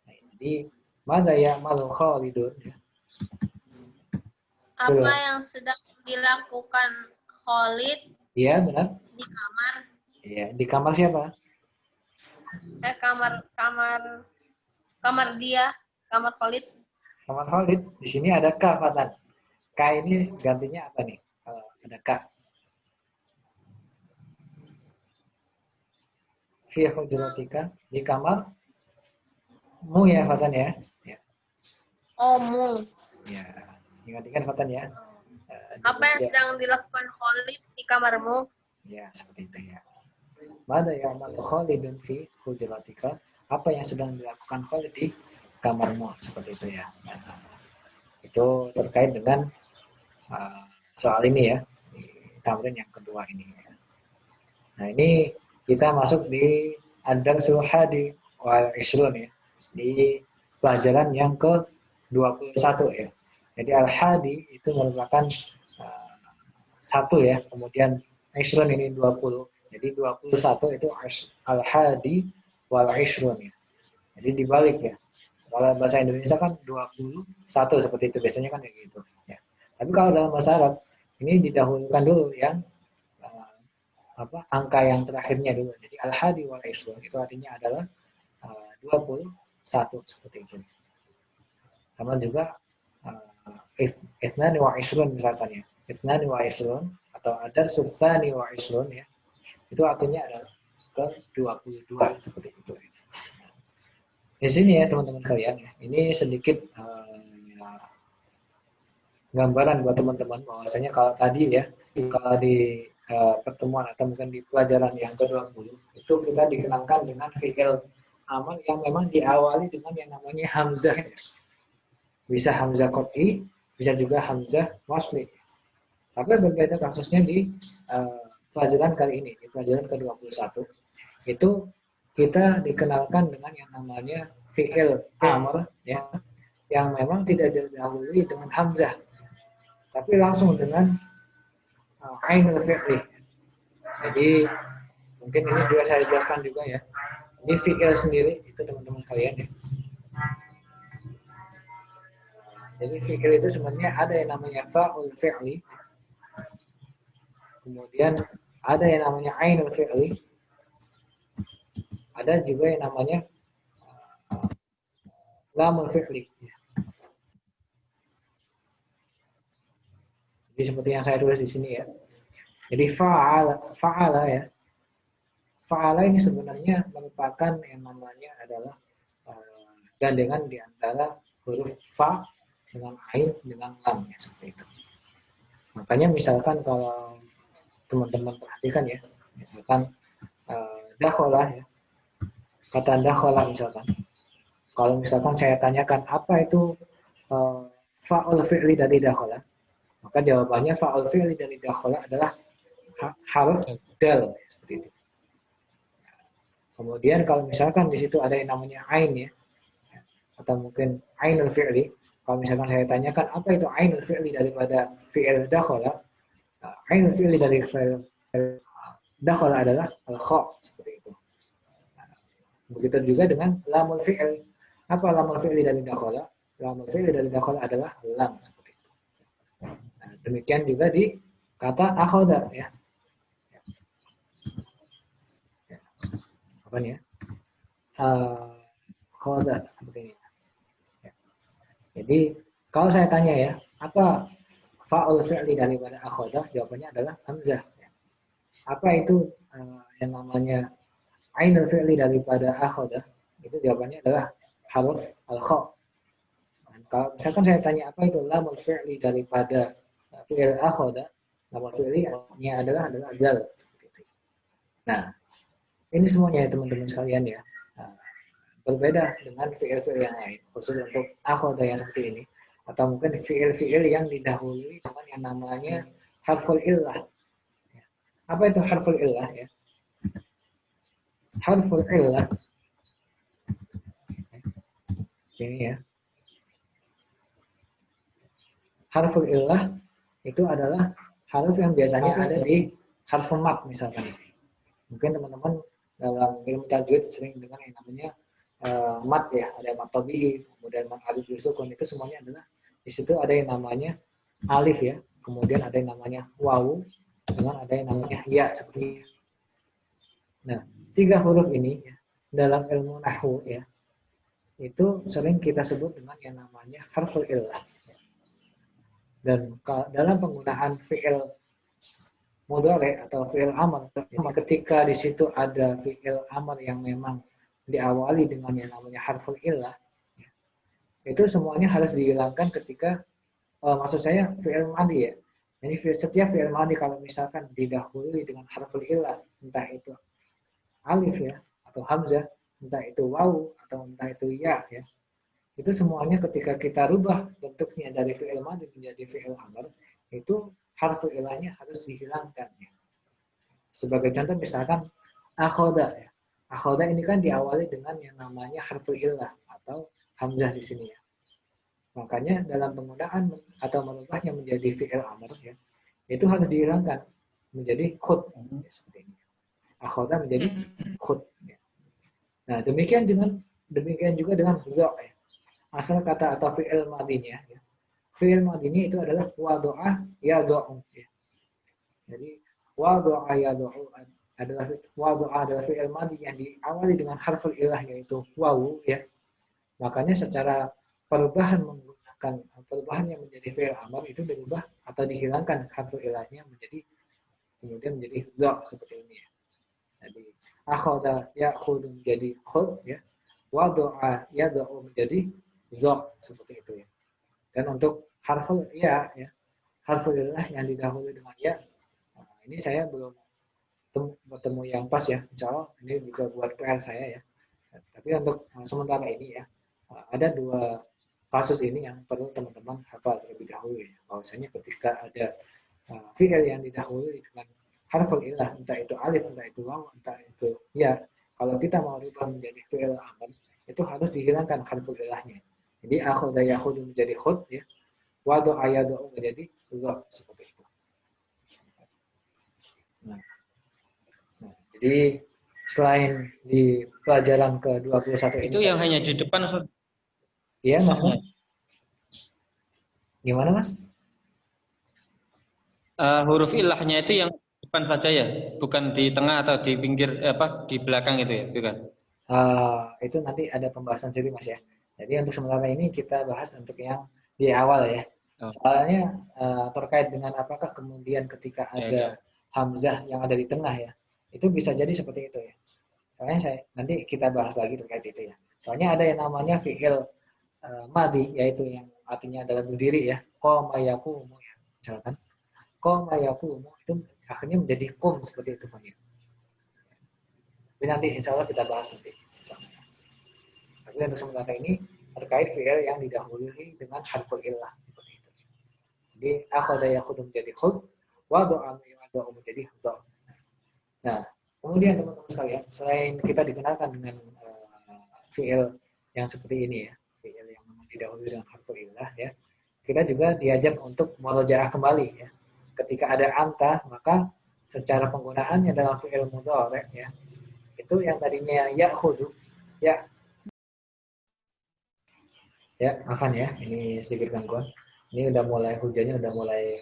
Nah, jadi mada ya'malu Khalidun ya. Apa yang sedang dilakukan Khalid? Iya, benar. Di kamar. Iya, di kamar siapa? Kamar dia, kamar Khalid. Kamar Khalid. Di sini ada ka Fatan. Ka ini gantinya apa nih? Kalau ada ka. Fi hujratika, di kamar mu ya Fatan ya. Ya. Oh, mu. Ya, ingat-ingat Fatan ya. Apa yang sedang dilakukan Khalid di kamarmu? Ya, seperti itu ya. Mada ya'malu Khalidun fi hujratika? Apa yang sedang dilakukan Khalid di kamarmu? Seperti itu ya. Nah, itu terkait dengan soal ini ya. Tamrin yang kedua ini. Nah, ini kita masuk di ad-darsul hadi wal ishrun ya. Di pelajaran yang ke-21 ya. Jadi al-hadi itu merupakan satu ya, kemudian ishrun ini 20. Jadi 21 itu al-hadi wal ishrun ya. Jadi dibalik ya. Kalau bahasa Indonesia kan 21 seperti itu biasanya kan kayak gitu ya. Tapi kalau dalam bahasa Arab ini didahulukan dulu yang angka yang terakhirnya dulu. Jadi al-hadi wal ishrun itu artinya adalah 21 seperti itu. Sama juga Ithnani wa ishrun misalkan ya. Ithnani wa ishrun atau ada sufani wa ishrun ya. Itu artinya adalah ke 22 seperti itu. Di sini ya teman-teman kalian ya. Ini sedikit gambaran buat teman-teman bahwasanya kalau tadi ya kalau di pertemuan atau mungkin di pelajaran yang ke-20 itu kita dikenalkan dengan fi'il amal yang memang diawali dengan yang namanya hamzah ya. Bisa hamzah qat'i, bisa juga hamzah wasli. Tapi berbeda kasusnya di pelajaran kali ini, di pelajaran ke-21. Itu kita dikenalkan dengan yang namanya fi'il amr ya, yang memang tidak didahului dengan hamzah, tapi langsung dengan ainul fi'li. Jadi mungkin ini juga saya jelaskan juga ya. Ini fi'il sendiri itu teman-teman kalian ya. Jadi fi'il itu sebenarnya ada yang namanya fa'ul fi'li. Kemudian ada yang namanya ainul fi'li. Ada juga yang namanya lamul fi'li. Jadi seperti yang saya tulis di sini ya. Jadi fa'ala ya. Fa'ala ini sebenarnya merupakan yang namanya adalah gandengan di antara huruf fa dengan ain dengan lam ya, seperti itu. Makanya misalkan kalau teman-teman perhatikan ya, misalkan dakhola ya. Kata dakhola misalkan. Kalau misalkan saya tanyakan apa itu fa'ul fi'li dari dakhola, maka jawabannya fa'ul fi'li dari dakhola adalah harf dal seperti itu. Kemudian kalau misalkan di situ ada yang namanya ain ya, atau mungkin ainul fi'li, kalau misalkan saya tanyakan apa itu ainul fi'li daripada fi'il dakhola, ainul fi'li dari fi'il dakhola adalah al-kha seperti itu. Begitu juga dengan lamul fi'il. Apa lamul fi'li dari dakhola? Lamul fi'li dari dakhola adalah lam seperti itu. Nah, demikian juga di kata akhoda ya. Apa nih ya? Khoda seperti ini. Ya. Jadi kalau saya tanya ya, apa fa'ul fi'li daripada akhoda? Jawabannya adalah hamzah. Ya. Apa itu yang namanya ainul fi'li daripada akhoda? Itu jawabannya adalah haruf al-kha. Kalau misalkan saya tanya apa itu lamul fi'li daripada fi'il akhoda, lamul fi'li-nya adalah zal. Nah, ini semuanya ya teman-teman sekalian ya. Nah, berbeda dengan fi'il-fi'il yang lain, khusus untuk akhoda yang seperti ini. Atau mungkin fi'il-fi'il yang didahului dengan yang namanya harful illah. Apa itu harful illah ya? Harful illah ini ya. Harful illah itu adalah huruf yang biasanya ada di harful mat misalkan. Mungkin teman-teman dalam ilmu tajwid sering dengar yang namanya mat ya, ada mat tabi'i, kemudian mat alif sukun, itu semuanya adalah di situ ada yang namanya alif ya, kemudian ada yang namanya wawu, dengan ada yang namanya ya seperti ini. Nah, 3 huruf ini ya, dalam ilmu nahwu ya, itu sering kita sebut dengan yang namanya harful illah. Dan dalam penggunaan fi'il mudhari atau fi'il amr, ketika di situ ada fi'il amr yang memang diawali dengan yang namanya harful illah, itu semuanya harus dihilangkan ketika maksud saya fi'il madhi ya. Jadi setiap fi'il madhi kalau misalkan didahului dengan harful illah, entah itu alif ya atau hamzah, entah itu wawu atau entah itu ya, itu semuanya ketika kita rubah bentuknya dari fi'il madhi menjadi fi'il amr, itu harful illahnya harus dihilangkan ya. Sebagai contoh misalkan akhoda ya. Akhoda ini kan diawali dengan yang namanya harful illah atau hamzah di sini ya. Makanya dalam penggunaan atau merubahnya menjadi fi'il amr ya, itu harus dihilangkan menjadi khud ya, seperti ini. Akhadha menjadi khud. Nah, demikian juga dengan za' ya. Asal kata atau fi'il madinya ya. Fi'il madinya itu adalah wadu'a yad'u ya. Jadi wadu'a yad'u adalah fi'il madi yang diawali dengan harful ilah yaitu wawu ya. Makanya secara perubahan yang menjadi fi'il amr itu dirubah atau dihilangkan harful ilahnya kemudian menjadi za' seperti ini ya. Jadi akhadha ya'khudhu menjadi khud ya. Wadu'a yad'u menjadi za' seperti itu ya. Dan untuk harful ya, harful ilah yang didahului dengan ya, nah, ini saya belum bertemu yang pas ya. Insya Allah ini juga buat PR saya ya. Tapi untuk sementara ini ya, ada 2 kasus ini yang perlu teman-teman hafal terlebih dahulu ya. Bahwasanya ketika ada fi'il yang didahului dengan harful ilah, entah itu alif, entah itu waw, entah itu ya, kalau kita mau rubah menjadi fi'il amr, itu harus dihilangkan harful ilahnya. Jadi akhadha ya'khudhu menjadi khud ya. Wadu'a yad'u menjadi za' seperti itu. Nah, jadi selain di pelajaran ke-21 ini Itu yang hanya di depan. iya Mas. Gimana Mas? Huruf ilahnya itu yang depan saja ya, bukan di tengah atau di pinggir di belakang itu ya, bukan? Itu nanti ada pembahasan sendiri Mas ya. Jadi untuk sementara ini kita bahas untuk yang di awal ya. Soalnya terkait dengan apakah kemudian ketika ada hamzah yang ada di tengah ya, itu bisa jadi seperti itu ya. Soalnya nanti kita bahas lagi terkait itu ya. Soalnya ada yang namanya fi'il madi, yaitu yang artinya adalah berdiri ya. Qama yaqumu ya. Misalkan qama yaqumu itu akhirnya menjadi kum seperti itu kan ya. Tapi nanti insya Allah kita bahas nanti. Tapi untuk sementara ini terkait fi'il yang didahului dengan harful illah seperti itu. Jadi akhadha ya'khudhu menjadi khud, wadu'a yad'u menjadi za'. Nah, kemudian teman-teman sekalian, selain kita dikenalkan dengan fi'il yang seperti ini ya, fi'il yang didahului dengan harful illah ya, kita juga diajak untuk murojaah kembali ya. Ketika ada anta, maka secara penggunaannya dalam fi'il mudhari' ya, itu yang tadinya ya'khudhu ya, maafan ya, ini sedikit gangguan. Ini udah mulai hujannya, udah mulai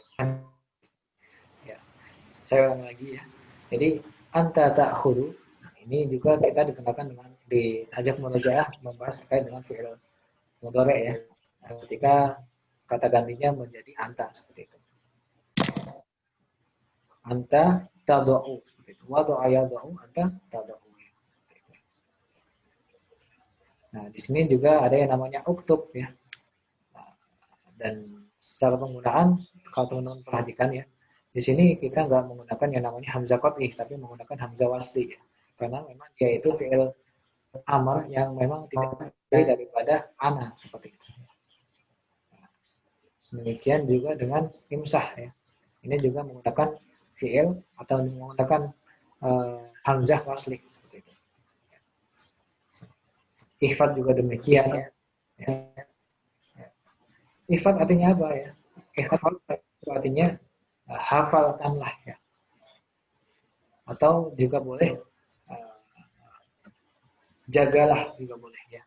ya. Saya ulang lagi ya. Jadi anta ta'khudhu, ini juga kita dikenakan dengan diajak murojaah membahas terkait dengan fi'il mudhari' ya. Nah, ketika kata gantinya menjadi anta seperti itu. Anta tad'u, gitu. Wadu'a yad'u, anta tad'u. Nah, di sini juga ada yang namanya uktub ya. Nah, dan secara penggunaan kalau teman-teman perhatikan ya, di sini kita nggak menggunakan yang namanya hamzah qat'i, tapi menggunakan hamzah wasli ya. Karena memang dia itu fi'il amr yang memang tidak lebih daripada ana seperti itu. Demikian juga dengan imsah ya. Ini juga menggunakan fi'il atau menggunakan hamzah wasli. Ihfad juga demikian ya. Ihfad artinya apa ya? Ihfad artinya hafalkanlah ya. Atau juga boleh jagalah juga boleh ya.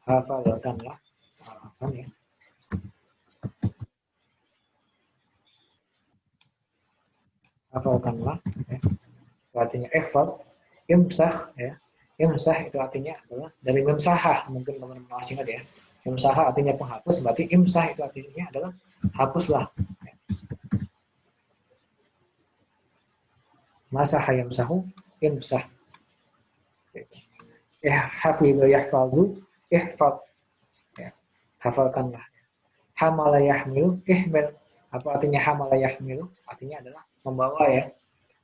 Hafalkanlah. Hafalkan ya. Hafalkanlah ya. Artinya ihfad, imsah ya. Imsah itu artinya adalah dari memsahah, mungkin teman-teman masih ingat ya. Memsahah artinya penghapus, berarti imsah itu artinya adalah hapuslah. Masaha yamsahu, imsah. Hafidhu yahfazu, ihfad. Ya. Hafalkanlah. Hamala yahmilu, ihmil. Apa artinya hamala yahmilu? Artinya adalah membawa ya.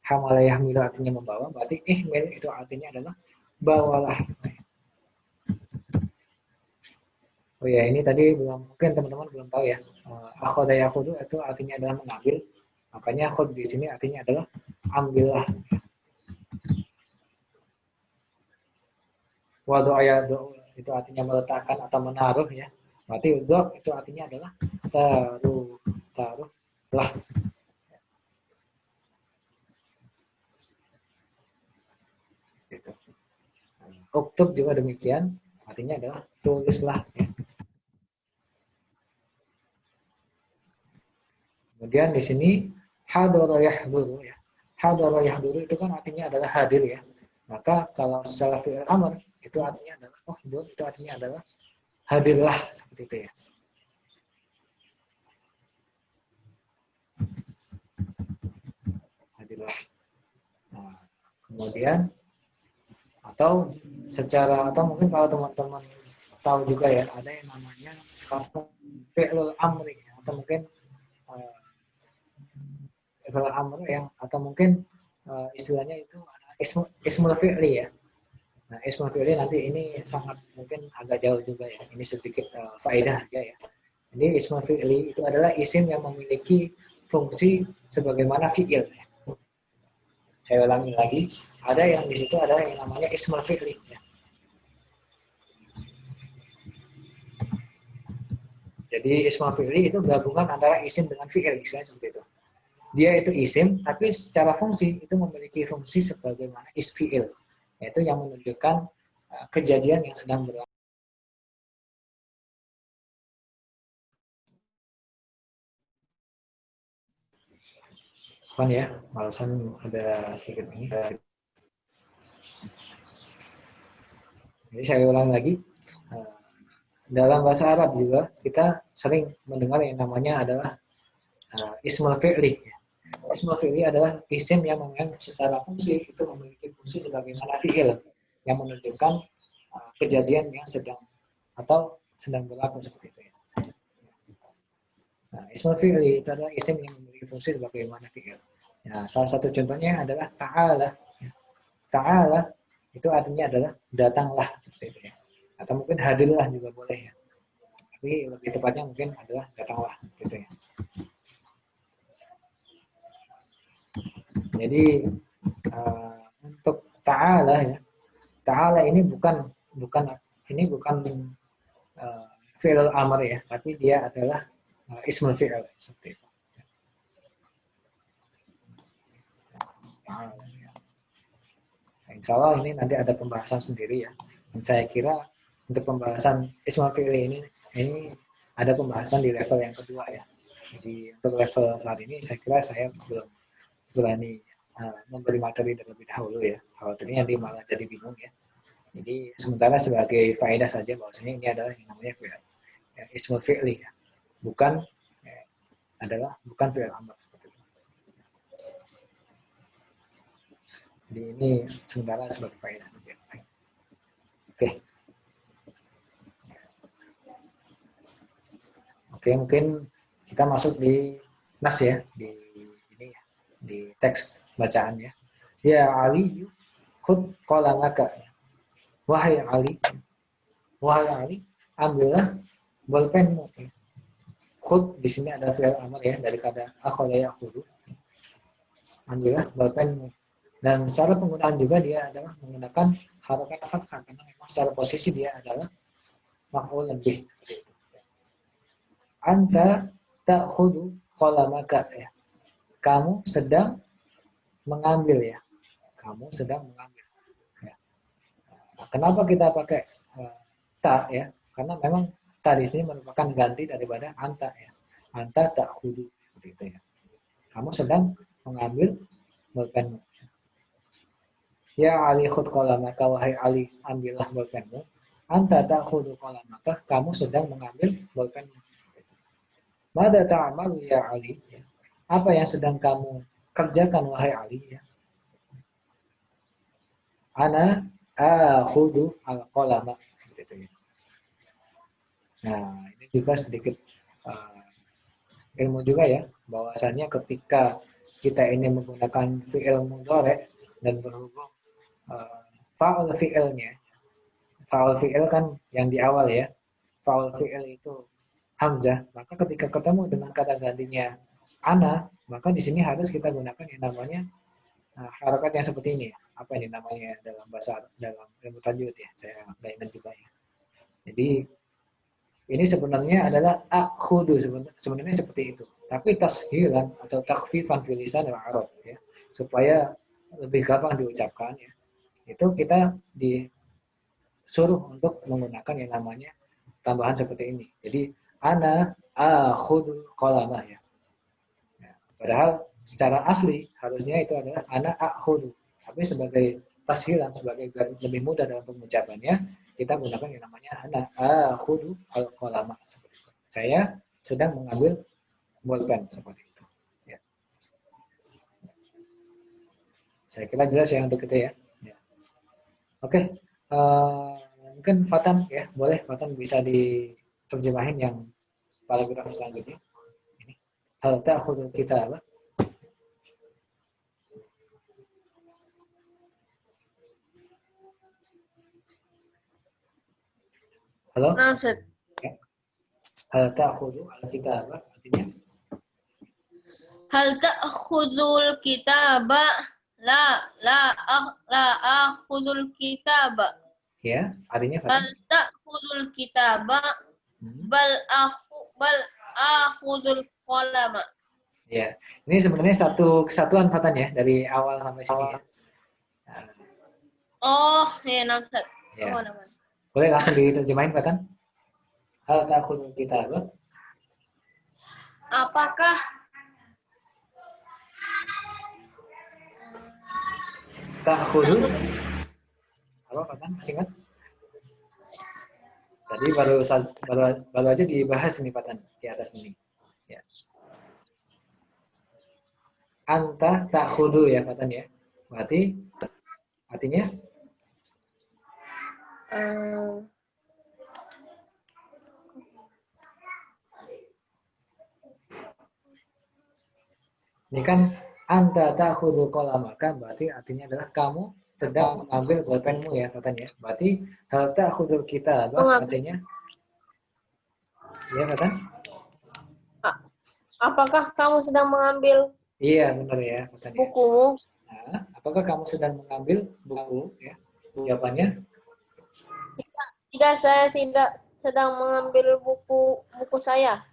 Hamala yahmilu artinya membawa, berarti ihmil itu artinya adalah bawalah. Oh ya, ini tadi mungkin teman-teman belum tahu ya. Akhadha ya'khudhu itu artinya adalah mengambil. Makanya khud di sini artinya adalah ambillah. Wadu'a yad'u itu artinya meletakkan atau menaruh ya. Berarti dha' itu artinya adalah taruhlah. uktub juga demikian, artinya adalah tulislah. Ya. Kemudian di sini hadara yahduru ya. Hadara yahduru itu kan artinya adalah hadir ya. Maka kalau secara fi'il amr itu artinya adalah uhdur, itu artinya adalah hadirlah, seperti itu ya. Hadirlah. Nah, kemudian atau secara, atau mungkin kalau teman-teman tahu juga ya, ada yang namanya fi'lul amri atau mungkin fi'lul amri yang, atau mungkin istilahnya itu ismul fi'li ya. Nah, ismul fi'li nanti ini sangat mungkin agak jauh juga ya. Ini sedikit faedah aja ya. Jadi ismul fi'li itu adalah isim yang memiliki fungsi sebagaimana fi'il. Saya ulangi lagi, ada yang di situ ada yang namanya ismul fi'li. Ya. Jadi ismul fi'li itu gabungan antara isim dengan fi'il, istilahnya seperti itu. Dia itu isim, tapi secara fungsi itu memiliki fungsi sebagaimana fi'il, yaitu yang menunjukkan kejadian yang sedang berlaku. Kan ya, alasan ada sedikit ini. Jadi saya ulang lagi, dalam bahasa Arab juga kita sering mendengar yang namanya adalah ismul fi'li. Ismul fi'li adalah isim yang memang secara fungsi itu memiliki fungsi sebagaimana fi'il yang menunjukkan kejadian yang sedang atau sedang berlaku seperti itu. Nah, ismul fi'li itu adalah isim yang memiliki fungsi sebagaimana fi'il. Nah, salah satu contohnya adalah ta'ala. Ta'ala itu artinya adalah datanglah seperti itu ya. Atau mungkin hadirlah juga boleh ya. Tapi lebih tepatnya mungkin adalah datanglah gitu ya. Jadi untuk ta'ala ya. Ta'ala ini bukan fi'il amr ya, tapi dia adalah ismul fi'il seperti itu. Insya Allah ini nanti ada pembahasan sendiri ya. Dan saya kira untuk pembahasan ismul fi'il ini ada pembahasan di level yang kedua ya. Jadi untuk level saat ini saya kira saya belum berani memberi materi terlebih dahulu ya. Khawatirnya nanti malah jadi bingung ya. Jadi sementara sebagai faedah saja bahwasanya ini adalah yang namanya fi'il. Ya, ismul fi'li ya. Bukan fi'il amr seperti itu. Jadi ini sementara sebagai faedah. Oke, mungkin kita masuk di nas ya, di teks bacaan ya. Ya Ali, khud qalamaka. Wahai Ali, ambillah bolpenmu. Khud di sini ada fi'il amr ya, dari kata akhadha ya'khudhu. Ambillah bolpenmu. Dan secara penggunaan juga dia adalah menggunakan harokat fathah karena memang secara posisi dia adalah maf'ul bih. Anta ta'khudhu qalamaka ya. Kamu sedang mengambil ya. Kamu sedang mengambil. Ya. Kenapa kita pakai ta ya? Karena memang ta di sini merupakan ganti daripada anta ya. Anta ta'khudhu begitu ya. Kamu sedang mengambil bolpenmu. Ya Ali khud qalamaka, wahai Ali ambillah bolpenmu. Anta ta'khudhu qalamaka, kamu sedang mengambil bolpenmu. Mada ta'amalu ya Ali? Apa yang sedang kamu kerjakan wahai Ali ya? Ana akhudhu al-qalama. Nah, ini juga sedikit ilmu juga ya, bahwasannya ketika kita ini menggunakan fi'il mudhari dan berhubung fa'ul fi'ilnya. Fa'ul fi'il kan yang di awal ya. Fa'ul fi'il itu hamzah, maka ketika ketemu dengan kata gantinya ana, maka di sini harus kita gunakan yang namanya harokat yang seperti ini. Apa ini namanya dalam bahasa dalam ilmu tajwid ya? Saya nggak ingat juga ya. Jadi ini sebenarnya adalah akhudhu, sebenarnya seperti itu. Tapi tashilan atau takhfifan fil lisan al-arab ya, supaya lebih gampang diucapkan ya. Itu kita suruh untuk menggunakan yang namanya tambahan seperti ini. Jadi ana akhudul qalama ya. Padahal secara asli harusnya itu adalah ana akhudu. Tapi sebagai tashilan, sebagai lebih mudah dalam pengucapannya, kita gunakan yang namanya ana akhudu al-qalama seperti itu. Saya sedang mengambil bolpen seperti itu. Ya. Saya kira jelas ya untuk itu ya. Ya. Oke, mungkin Fatan ya, boleh Fatan bisa diterjemahin yang paragraf selanjutnya. Ini. Hal ta'khudul kitab. Halo? Nah, Ustaz. Hal ta'khudu al-kitab artinya Hal ta'khudul kitaba? La akhudul kitaba. ya, artinya Hal Fatan. ta'khudul kitaba? Bal akhudul qalama. Ya, ini sebenarnya satu kesatuan Fatan ya dari awal sampai sini ya. Nah, Oh, ya, nah, Ustaz. ya. Oh, nama. Boleh langsung diterjemahin Fatan? Hal ta'khudul kitab. Apakah Ta'khudu apa Fatan? Masih ingat? Tadi baru aja dibahas ini Fatan di atas ini. Ya. Anta ta'khudu ya Fatan ya. Berarti artinya ini kan anta ta'khudhu qalamaka berarti artinya adalah kamu sedang mengambil bolpenmu ya Fatan ya. Berarti hal ta'khudhul kitab artinya ya Fatan? apakah kamu sedang mengambil Iya benar ya Fatan ya. buku? Nah, apakah kamu sedang mengambil buku ya? Jawabannya Tidak, saya tidak sedang mengambil buku saya.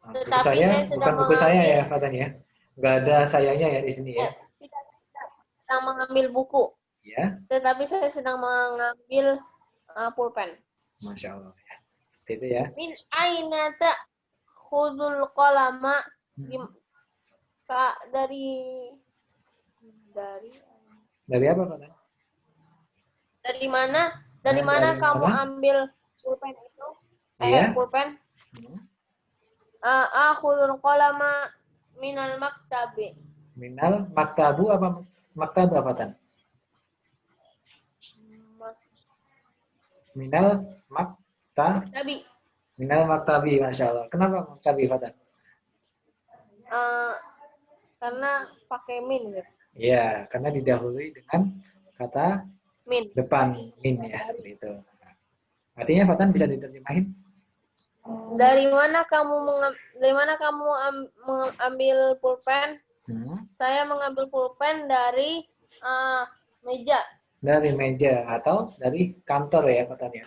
buku Tetapi saya saya bukan sedang buku saya mengambil, ya Fatan ya. Nggak ada sayanya ya di sini ya. tidak sedang mengambil buku. Ya, Tetapi saya sedang mengambil pulpen. Masya Allah ya. Seperti itu ya. Min aina ta'khudul qalama? Dari Dari apa Fatan? dari mana? Dari mana dari kamu mana? ambil pulpen itu? Iya. Pulpen. Akhudul qalama minal maktabi. Minal maktabu apa maktab apa Tan? Minal Maktabi. minal maktabi, Masya Allah. Kenapa maktabi Fatan? Karena pakai min gitu. Ya, karena didahului dengan kata Min. depan min ya seperti itu. Artinya Fatan bisa diterjemahin? Dari mana kamu mengambil pulpen? Saya mengambil pulpen dari meja. Dari meja atau dari kantor ya Fatan ya.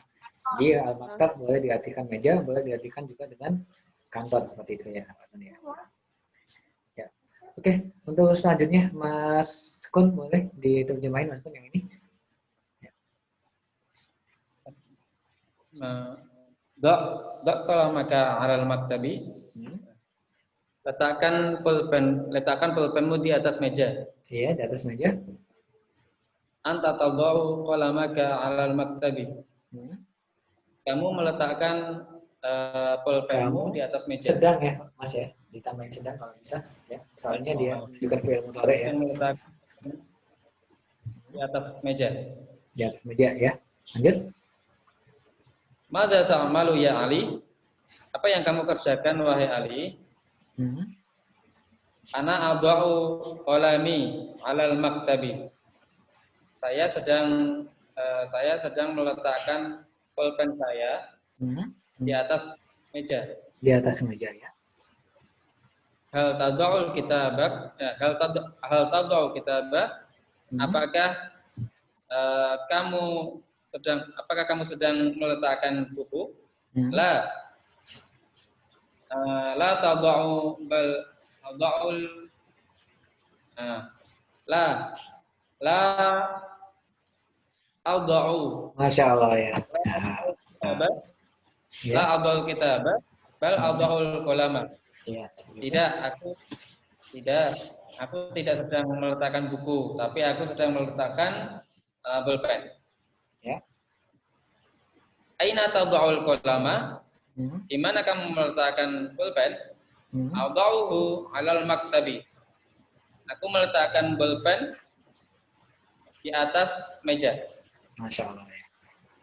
Jadi al-maktab boleh diartikan meja, boleh diartikan juga dengan kantor seperti itu ya Fatan ya. Ya. Oke, untuk selanjutnya Mas Kun boleh diterjemahin Mas Kun yang ini? Dak qalamaka 'alal maktabi. Letakkan pulpenmu di atas meja. Iya, di atas meja. Anta tadau qalamaka 'alal maktabi. Kamu meletakkan pulpenmu di atas meja. Sedang ya, Mas ya. Ditambahin sedang kalau bisa ya. Soalnya dia menunjukkan fi'il mudhari ya. Meletakkan di atas meja. Di atas meja ya. Lanjut. Madza ta'malu ya Ali? Apa yang kamu kerjakan wahai Ali? Ana adau qalami 'alal maktabi. Saya sedang meletakkan pulpen saya di atas meja. Di atas meja ya. Hal tadau kitabak, hal tadau kitabak. Apakah kamu sedang meletakkan buku? La tadau bal tadaul la Adau. Masya Allah ya. Nah, La ya, adau kitabah. Bal adaul kolama. ya. Tidak, aku tidak sedang meletakkan buku, tapi aku sedang meletakkan pulpen. Ya. Aina tad'ul qalama? Hmm. Di mana kamu meletakkan pulpen? Hmm. Adauhu 'alal maktabi. Aku meletakkan pulpen di atas meja. Masya Allah ya.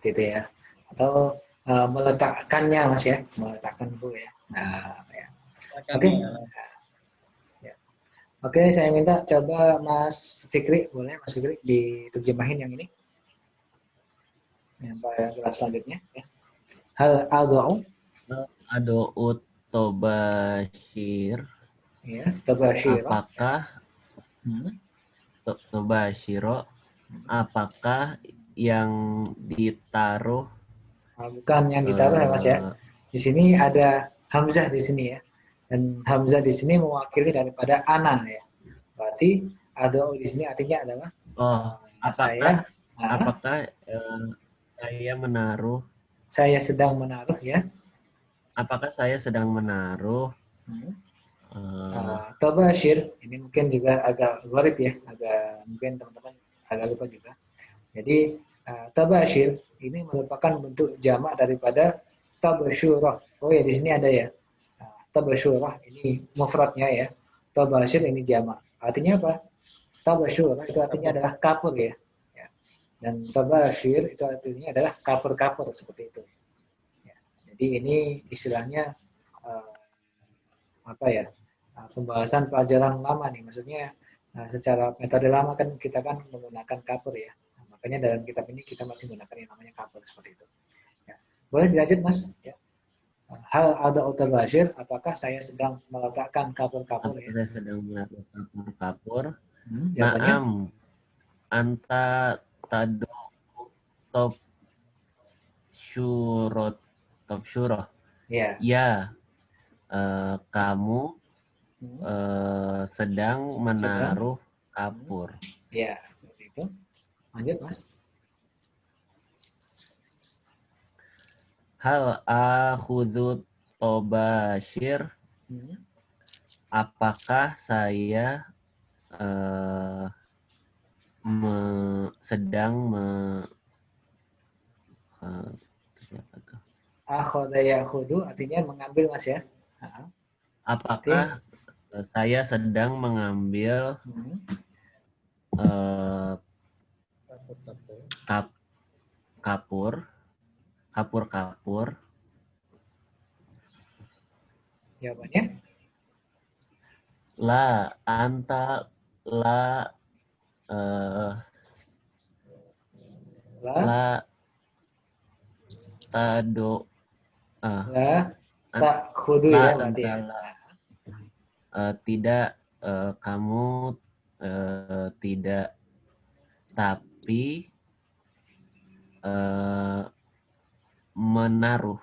Gitu ya. Atau meletakkannya Mas ya, meletakkan bu ya. Nah, ya. Oke. Ya. Oke, saya minta coba Mas Fikri, boleh Mas Fikri diterjemahin yang ini. Yang paragraf selanjutnya ya. Hal adau Ado utobashir. ya, tabashira. Apakah tobashiro? Apakah yang ditaruh Bukan yang ditaruh ya Mas ya. Di sini ada hamzah di sini ya. Dan hamzah di sini mewakili daripada ana ya. Berarti adau di sini artinya adalah saya saya menaruh? Saya sedang menaruh ya. Apakah saya sedang menaruh? Tabashir ini mungkin juga agak gharib ya, agak mungkin teman-teman agak lupa juga. Jadi tabashir ini merupakan bentuk jamak daripada tabasyurah. Oh ya di sini ada ya. Tabasyurah ini mufradnya ya. Tabashir ini jamak. Artinya apa? Tabasyurah itu artinya adalah kapur ya. Dan tabashir itu artinya adalah kapur-kapur seperti itu. Ya. Jadi ini istilahnya apa ya? Pembahasan pelajaran lama nih, maksudnya secara metode lama kan kita kan menggunakan kapur ya. Nah, makanya dalam kitab ini kita masih menggunakan yang namanya kapur seperti itu. Ya. Boleh dilanjut Mas? Ya. Hal ada utabashir, apakah saya sedang meletakkan kapur-kapur ya? Saya sedang meletakkan kapur-kapur. Jawabannya? Naam, anta tado top syuroh. Ya. Ya, kamu sedang menaruh kapur. Ya, seperti itu. Lanjut Mas. Hal akhudhu tobashir. Apakah saya sedang Akhoda yakhudu artinya mengambil Mas ya. Apakah saya sedang mengambil kapur? Jawabannya? La anta la tado La tak khudu ya berarti ya. Tidak, kamu tidak, tapi menaruh.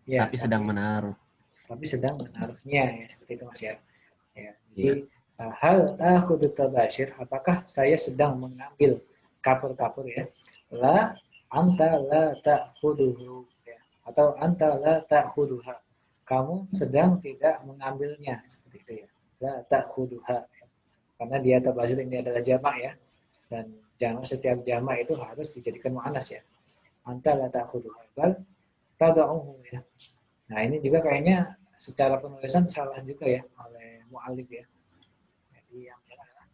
Ya, tapi sedang menaruh. Tapi sedang menaruhnya ya seperti itu Mas ya. Ya. Jadi hal akhudhu tabashir, apakah saya sedang mengambil kapur-kapur ya? La anta la ta'khuduhu ya. Atau anta la ta'khuduha. Kamu sedang tidak mengambilnya seperti itu ya. La ta'khuduha ya. Karena dia tabashir ini adalah jamak ya. Dan jamak setiap jamak itu harus dijadikan muannas ya. Anta la ta'khuduha bal tada'uhu ya. Nah, ini juga kayaknya secara penulisan salah juga ya oleh mu'alif ya. Jadi yang benar adalah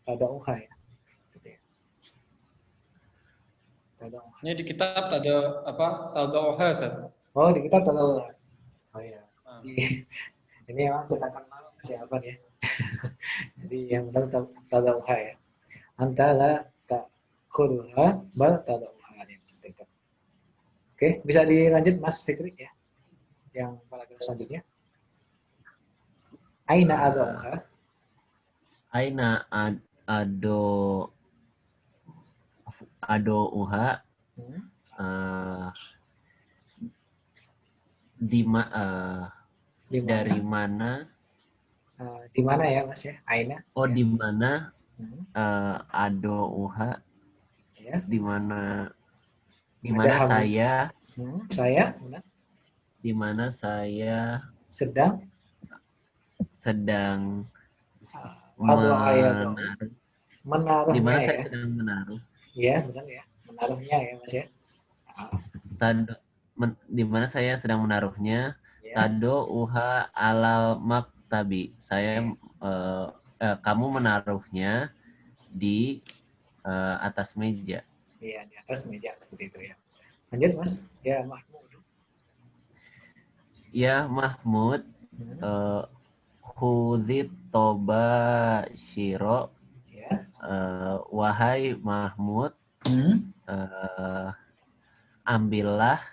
tada'uha ya. Ini di kitab ada apa? Tada'uha, Ustaz. Oh, di kitab tada'uha. Oh iya. Ini memang cetakan malu siapa ya. Jadi yang benar tada'uha ya. Antala ta'khuduha bal tada'uha. Oke, bisa dilanjut Mas Fikri ya. Yang paragraf selanjutnya. Aina adauha? Aina adouha? Dari mana? Di mana ya Mas ya? Aina. Oh, ya. Di mana adouha? Ya. di mana Ada hamil. saya Saya benar. di mana saya Sedang atau ayat di mana menaruhnya saya ya. sedang menaruh Ya, benar ya. Menaruhnya ya, Mas ya. di mana saya sedang menaruhnya. Ya. Tado uha alal maktabi. Kamu menaruhnya di atas meja. Iya, di atas meja seperti itu ya. Lanjut, Mas. Ya, Mahmud. Ya Mahmud, khudhit toba syiro. Ya. Wahai Mahmud, ambillah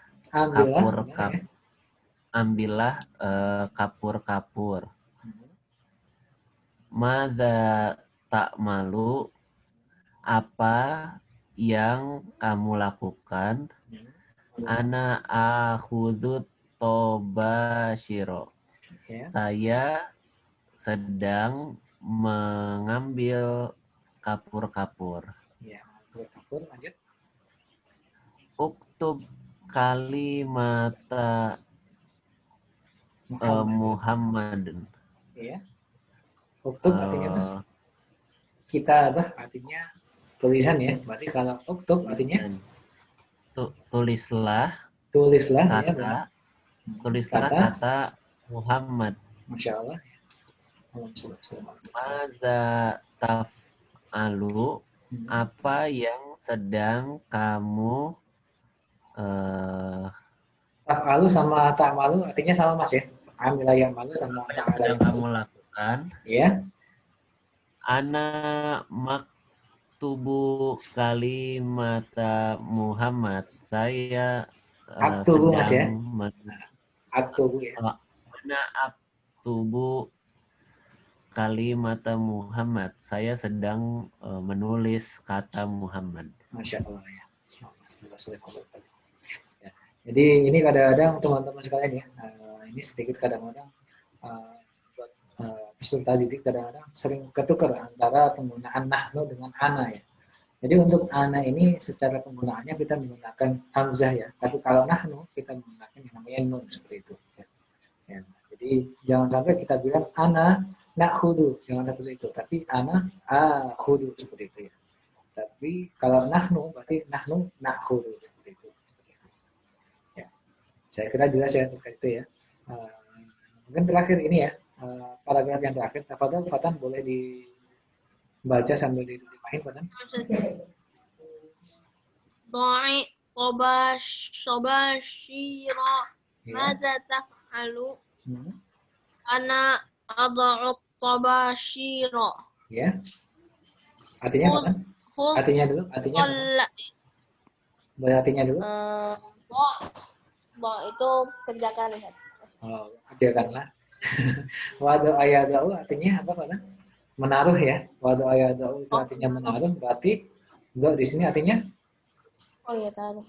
kapur-kapur. Madza tak malu, apa yang kamu lakukan? Ana akhudut toba syiro. Ya. Saya sedang mengambil kapur-kapur. Ya, kapur lanjut. Uktub kalimata Muhammadin. Ya. Uktub artinya Mas. Kita artinya tulisan ya. Berarti kalau uktub artinya tulislah kata Muhammad. Masya Allah. Maza taf'alu, apa yang sedang kamu taf'alu sama ta'malu artinya sama Mas ya. Amila yang malu sama apa yang sedang kamu lakukan. Ya. Ana maktubu kalimata Muhammad. Saya Aktubu Mas ya. Aktubu ya. Ana aktubu kalimata Muhammad. Saya sedang menulis kata Muhammad. Masya Allah ya. Ya. Jadi ini kadang-kadang teman-teman sekalian ya, ini sedikit kadang-kadang peserta didik kadang-kadang sering ketukar antara penggunaan nahnu dengan ana ya. Jadi untuk ana ini secara penggunaannya kita menggunakan hamzah ya, tapi kalau nahnu kita menggunakan yang namanya nun seperti itu. Ya. Ya. Jadi jangan sampai kita bilang ana nakhudu, jangan seperti itu, tapi ana akhudu seperti itu ya. Tapi kalau nahnu berarti nahnu nakhudu seperti itu. Ya. Saya kira jelas ya terkait itu ya. Mungkin terakhir ini ya, paragraf yang terakhir. Tafadhol Fatan, boleh dibaca sambil diterjemahin Fatan. Dha'i sobashira madza taf'alu ana adha'u tabashira. Ya. Artinya Fatan? Artinya dulu, artinya. Boleh artinya dulu? Itu kerjakan lihat. Oh, kerjakanlah. Wadu ayadau artinya apa Fatan? Menaruh ya. Wadu ayadau itu artinya menaruh, berarti do di sini artinya? Oh iya, taruh.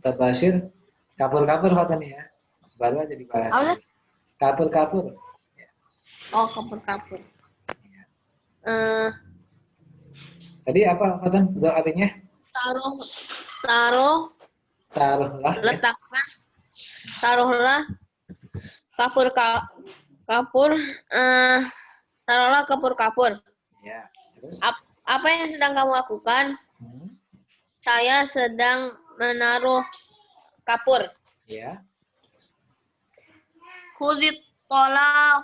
Tabashir. Kapur-kapur Fatan ya. Baru aja dibahas. Kapur-kapur. Oh, kapur-kapur. Tadi apa Fatan? Do artinya? Taruhlah. Letakkan. Taruhlah kapur. Taruhlah kapur-kapur. Ya. Terus? Apa yang sedang kamu lakukan? Saya sedang menaruh kapur. Ya. Khudit fata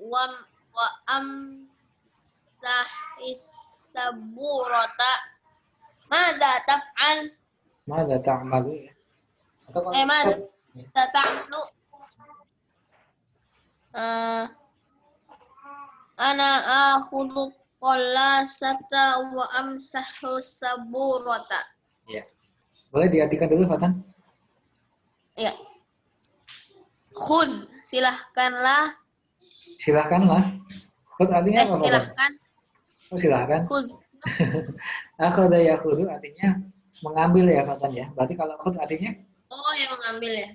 wa amsahis saburata. Mada taf'al? Mada ta'malu ya. Mada ta'malu? Ana akhudhu qallasata wa amsahu saburata. Ya. Boleh diartikan dulu Fatan? Ya. Khud, silahkanlah. Silahkanlah. Khud artinya apa? Silahkan. Oh, silahkan. Khud. Akhudha yakhudu artinya mengambil ya Fatan ya. Berarti kalau khud artinya? Oh, yang mengambil ya.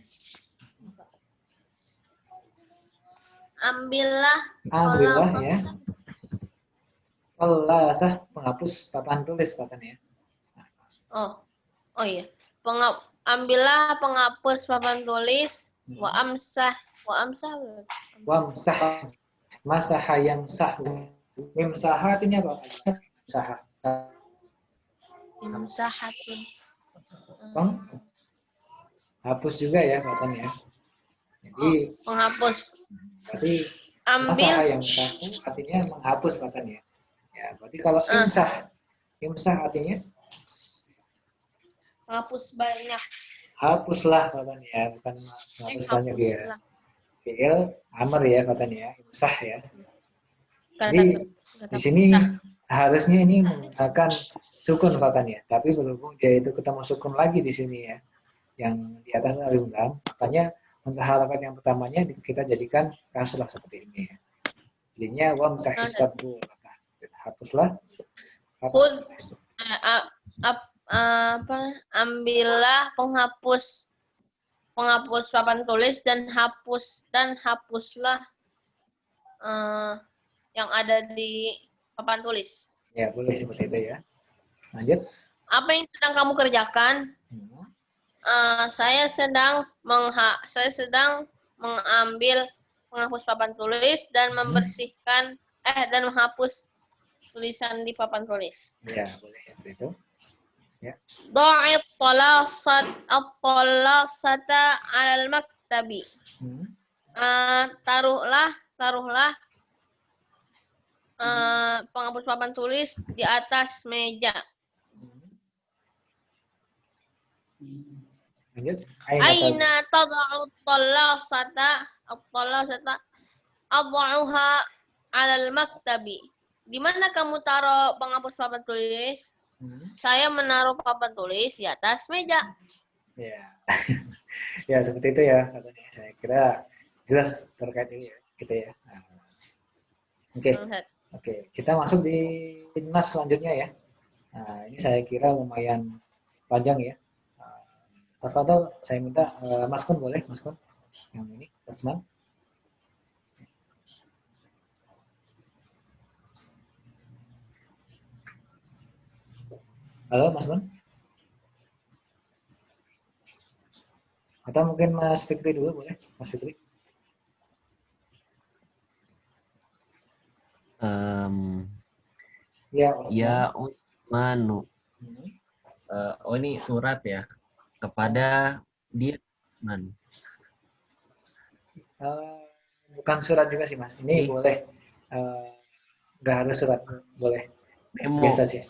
ambillah Ambillah kalau ya. Qalasah penghapus papan tulis katanya. oh oh iya ambillah penghapus papan tulis wa amsah Wamsah masaha yamsah. Mimsaha artinya apa? Saha. imsahatun Bang, hapus juga ya katanya. Jadi penghapus berarti ambil masaha yamsah artinya menghapus katanya. Ya, berarti kalau imsah artinya penghapus banyak hapuslah katanya, bukan menghapus banyak ya. hapuslah Fi'il amr ya katanya ya, imsah ya. kata Jadi di sini harusnya ini menggunakan sukun katanya, tapi berhubung dia itu ketemu sukun lagi di sini ya, yang di atas alif lam, makanya untuk harakat yang pertamanya kita jadikan kasrah seperti ini ya. Jadinya wamsah hisabdu, hapuslah. Khud ambillah penghapus papan tulis dan hapuslah yang ada di papan tulis. Ya boleh seperti itu ya. Lanjut. Apa yang sedang kamu kerjakan? Saya sedang mengambil menghapus papan tulis dan membersihkan dan menghapus tulisan di papan tulis. Ya boleh seperti itu. Ya. Dha'it at-talasata 'alal maktabi. Taruhlah penghapus papan tulis di atas meja. Lanjut. Aina tad'u at-talasata ad'uha 'alal maktabi. Di mana kamu taruh penghapus papan tulis? Saya menaruh papan tulis di atas meja. Ya. Ya seperti itu ya katanya. Saya kira jelas terkait ini ya, gitu ya. Oke, kita masuk di nas selanjutnya ya. Nah, ini saya kira lumayan panjang ya. Tafadhol, saya minta Mas Kun boleh, Mas Kun? Yang ini, Osman. Halo, Mas Kun? Atau mungkin Mas Fikri dulu boleh, Mas Fikri? Ya, Osman. Ya Utsmanu. Oh ini surat ya kepada dia Utsman. Bukan surat juga sih Mas. Ini boleh. Nggak harus surat, boleh. Memo. Biasa sih.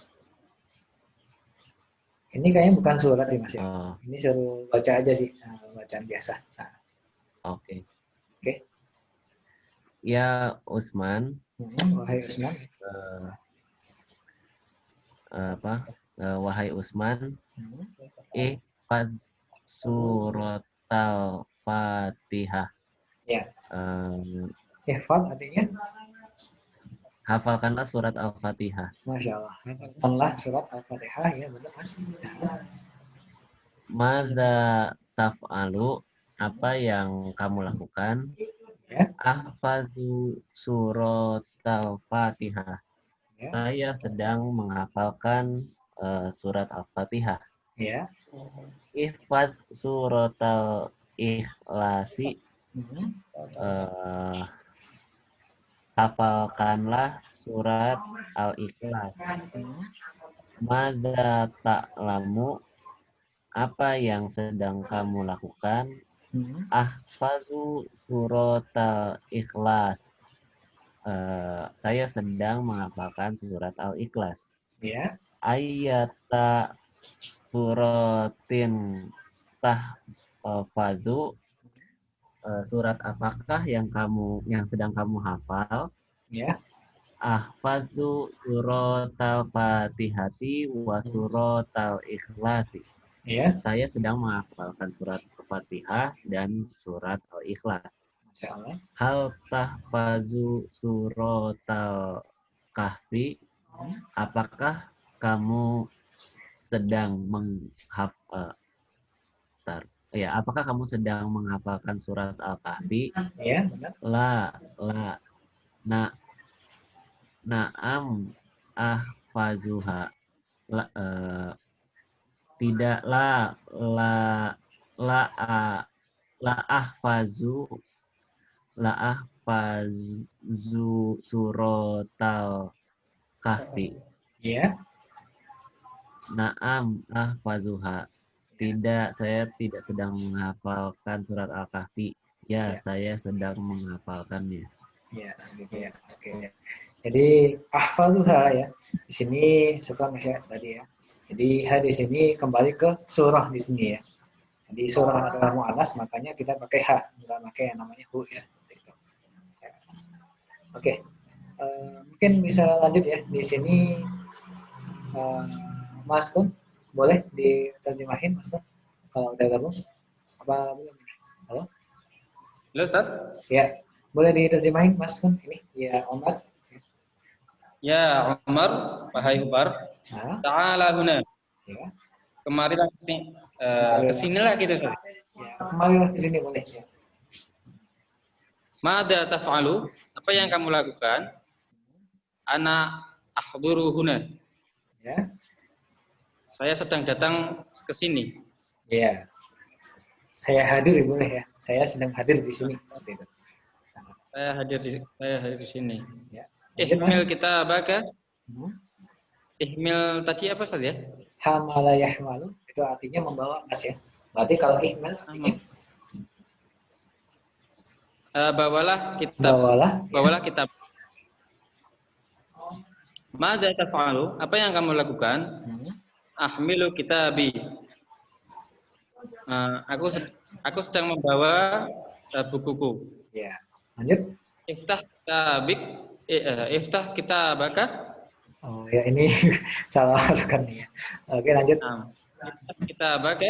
Ini kayaknya bukan surat sih Mas ya. Ini suruh baca aja sih, bacaan biasa. Nah. Oke. Oke. Ya Utsman. Wahai Utsman. Wahai Utsman, ihfaz suratal Fatihah. Ya. Ihfaz artinya? Hafalkanlah surat Al-Fatihah. Masya Allah. Hafalkanlah surat Al-Fatihah ya benar Mas. Madza taf'alu, apa yang kamu lakukan? Ya. Ahfazu surat Al-Fatihah. Ya. Saya sedang menghafalkan surat Al-Fatihah. Ya. Ihfaz surat Al-Ikhlasi. Hafalkanlah surat Al-Ikhlas. Madza ta'lamu, apa yang sedang kamu lakukan? Ahfazu surat Al-Ikhlas. Saya sedang menghafalkan surat Al-Ikhlas. Ya. Ayata suratin tahfadzu, surat apakah yang sedang kamu hafal? Ya. Ahfadzu suratal Fatihati wa suratal Ikhlasi. Ya. Saya sedang menghafalkan surat Al-Fatihah dan surat Al-Ikhlas. Hal tahfazu suratal Kahfi, apakah kamu sedang menghafal Ya, apakah kamu sedang menghafalkan surat Al-Kahfi? Ya, benar. La, na'am, ahfazuha. Tidaklah, la, a- la ahfazu, la ahfazu suratal kahfi. Ya, Na'am, ahfazuha. Tidak, saya tidak sedang menghafalkan surat Al-Kahfi. Ya, ya, saya sedang menghafalkannya. ya, gitu ya. Oke. Jadi ahfaduha ya. Di sini suka Mas ya tadi ya. Jadi hadis ini kembali ke surah di sini ya. Jadi surah adalah mu'annas, makanya kita pakai ha, nggak pakai yang namanya hu ya. Gitu. Ya. Oke. Mungkin bisa lanjut ya. Di sini Mas Kun boleh diterjemahin Mas Kun kalau udah gabung apa belum? Halo? Halo Ustaz. Ya, boleh diterjemahin Mas Kun ini ya Omar. Ya Umar, wahai Umar, Nah, ta'ala huna. ya. Kemarilah kesinilah gitu Ustaz. Ya, kembalilah ke sini boleh ya. Mada taf'alu? Apa yang kamu lakukan? Ana ahduru huna. Ya. Saya sedang datang ke sini. Ya. Saya hadir boleh ya. Saya sedang hadir di sini seperti itu. Saya hadir di sini. Ya. Lanjut, Mas. Ihmil kita baga. Hmm. Ihmil tadi apa Ustaz ya? Hamala yahmalu itu artinya membawa Mas ya. Berarti kalau ihmal artinya Bawalah kitab. Bawalah kitab. Mada taf'alu? Apa yang kamu lakukan? Ahmilu kitabi. Aku sedang membawa bukuku. Ya. Lanjut. Iftah kitabaka. Oh ya ini salah kan ya. Oke lanjut. Iftah kitabaka.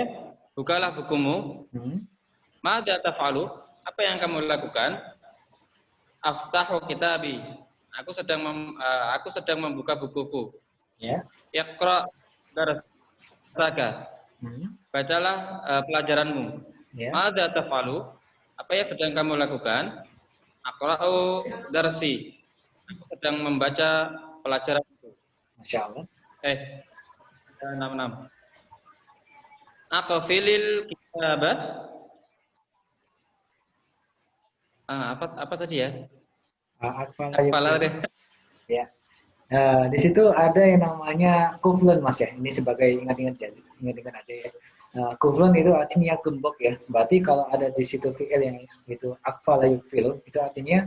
Bukalah bukumu. Mada taf'alu? Apa yang kamu lakukan? Aftahu kitabi. Aku sedang membuka bukuku. Ya. Iqra darsaka. Bacalah pelajaranmu. Ya. Mada taf'alu? Apa yang sedang kamu lakukan? Aqra'u darsi. Aku sedang membaca pelajaranku. Masya Allah. 66. Aqfilil kitabat. Apa tadi ya? Kepala deh. Ya. Di situ ada yang namanya kuflun Mas ya. Ini sebagai ingat-ingat aja ya. Kuflun itu artinya gembok ya. Berarti kalau ada di situ fi'il yang itu akfala yukfil, itu artinya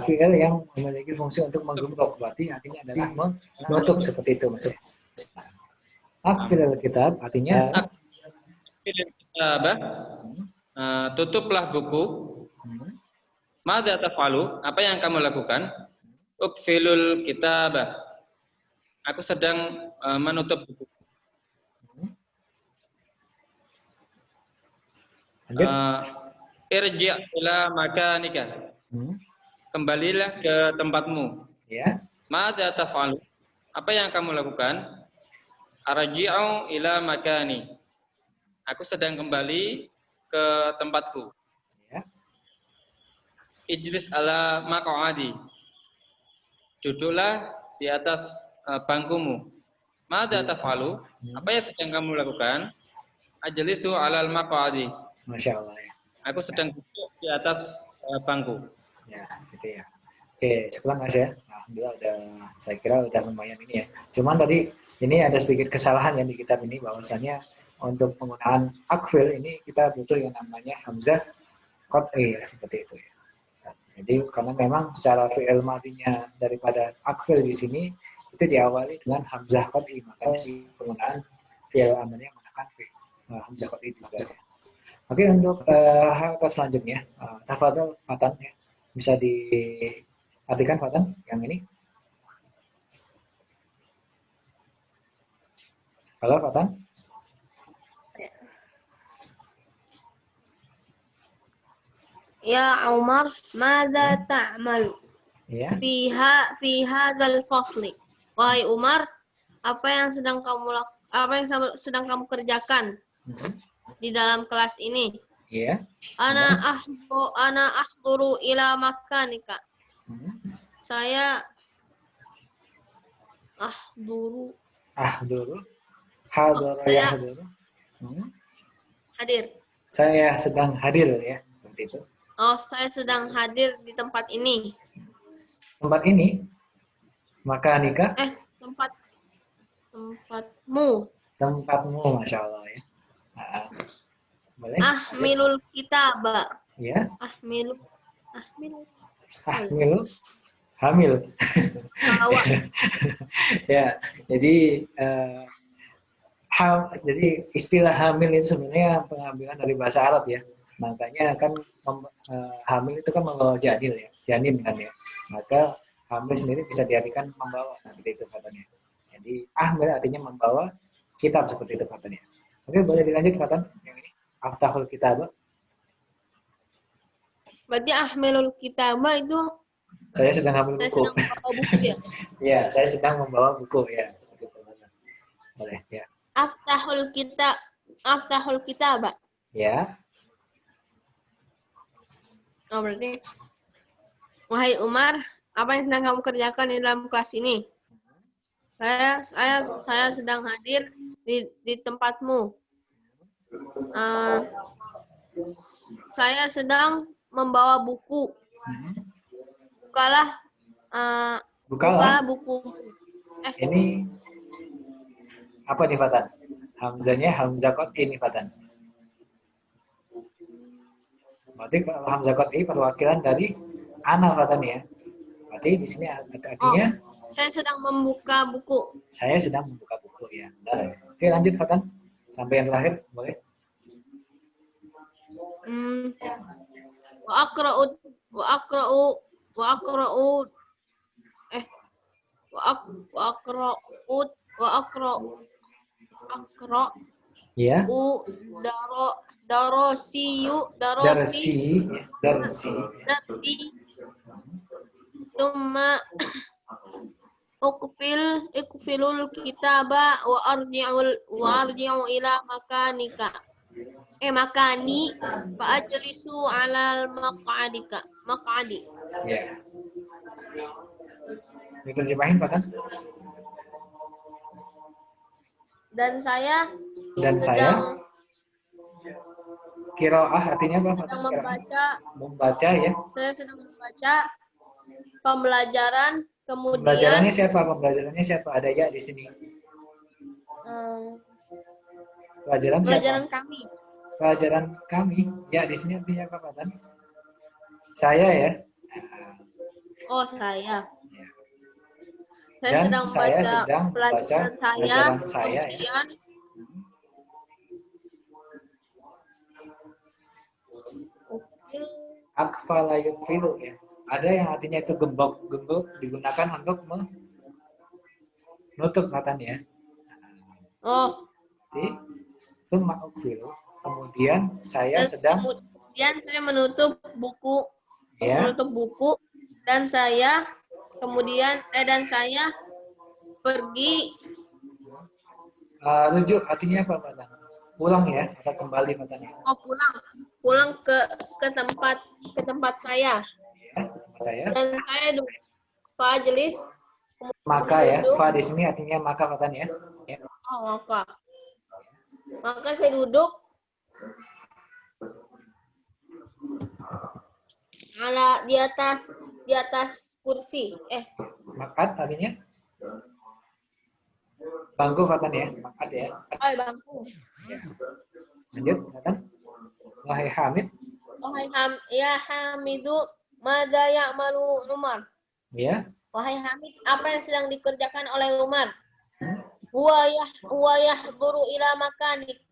fi'il yang memiliki fungsi untuk menggembok. Berarti artinya adalah menutup seperti itu Mas ya. Akfilil kitab artinya Akfilil kitabah. Tutuplah buku. Mada taf'alu? Apa yang kamu lakukan? Ukfilul kitabah. Aku sedang menutup buku. Irji' ila makanika. Kembalilah ke tempatmu. Ya. Mada taf'alu? Apa yang kamu lakukan? Arji'u ila makani. Aku sedang kembali ke tempatku. Ya. Ijlis ala maq'adi. Duduklah di atas bangkumu. Mada taf'alu? Apa yang sedang kamu lakukan? Ajlisu alal maq'adi. Masya Allah ya. Aku sedang duduk di atas bangku. Ya, gitu ya. Oke, sekarang Mas ya. Alhamdulillah saya kira udah lumayan ini ya. Cuman tadi ini ada sedikit kesalahan yang di kitab ini bahwasanya untuk penggunaan akfil ini kita butuh yang namanya hamzah qat'i ya, seperti itu ya. Jadi karena memang secara fi'il madinya daripada akfil di sini itu diawali dengan hamzah qat'i, makanya penggunaan fi'il amarnya menggunakan hamzah qat'i juga ya. Oke, untuk hal selanjutnya, tafadhol Fatan ya. Bisa diartikan Fatan yang ini? Halo Fatan? Ya Umar, mada ta'malu? Ya. Fi hadzal fasli. Wahai Umar, apa yang sedang kamu kerjakan di dalam kelas ini. Ya. Ana ahduru ila makanika. Hmm. Saya ahduru Ahduru. Hadara saya yahduru. Hmm. hadir. Saya sedang hadir ya, seperti itu. Oh, saya sedang hadir di tempat ini. Tempat ini, makanika, Tempatmu. tempatmu, Masya Allah ya. Nah, boleh? Ahmilul kitaba. Ya. Ahmilu. Ahmilu. Hamil. Bawa. Ya, jadi jadi istilah hamil itu sebenarnya pengambilan dari bahasa Arab ya. Makanya kan hamil itu kan membawa janin ya, janin kan ya. Maka hamil sendiri bisa diartikan membawa seperti itu katanya. Jadi ahmil artinya membawa kitab seperti itu katanya. Oke, boleh dilanjut katan yang ini. Aftahul kitab. Berarti ahmilul kitaba itu Saya sedang hamil saya buku. sedang membawa buku ya. Ya, saya sedang membawa buku ya. Seperti itu. Boleh ya. Aftahul kitaba. Ya. Oh, berarti wahai Umar, apa yang sedang kamu kerjakan di dalam kelas ini? Saya sedang hadir di tempatmu. Saya sedang membawa buku. Bukalah buku. Ini apa nih Fatan? Hamzanya Hamzah qat'i nih Fatan. Berarti kalau Hamzah qat'i perwakilan dari ana Fatan ya. Berarti di sini artinya saya sedang membuka buku. Saya sedang membuka buku ya. Benar. Oke, lanjut Fatan. Sampai yang terakhir, boleh? Wa aqra Ya. Darasi Tumma Ukfilul kitaba wa arji'u ila makanika. Makani fa ajlisu 'alal maq'adi. Ya. Diterjemahin Fatan? Dan saya Qiraah artinya apa? sedang Membaca ya. Saya sedang membaca pembelajaran, kemudian Pembelajarannya siapa? Pembelajarannya siapa? Ada ya di sini. Pelajaran siapa? kami. Pelajaran kami. Ya di sini artinya apa, Fatan? Saya ya. Oh, saya. Dan sedang saya membaca sedang membaca pelajaran saya ya. Kemudian Akfala yukfilu ya. Ada yang artinya itu gembok digunakan untuk menutup katanya. Oh. Jadi summa ukfilu. Kemudian saya sedang Kemudian saya menutup buku. Ya. Menutup buku dan saya pergi. Rujuk artinya apa, Pak? Pulang ya atau kembali katanya. Oh, pulang ke tempat saya. Ya, tempat saya. Dan saya duduk fajlis. Maka ya, fa di sini artinya maka katanya ya. Oh, maka saya duduk di atas kursi. Makat artinya bangku katanya ya, makat ya. Bangku. Ya. Lanjut, katakan. Wahai Hamid. Ya Hamidu, mada ya'malu Umar. Ya. Wahai Hamid, apa yang sedang dikerjakan oleh Umar? Huwa yahduru ila makanik.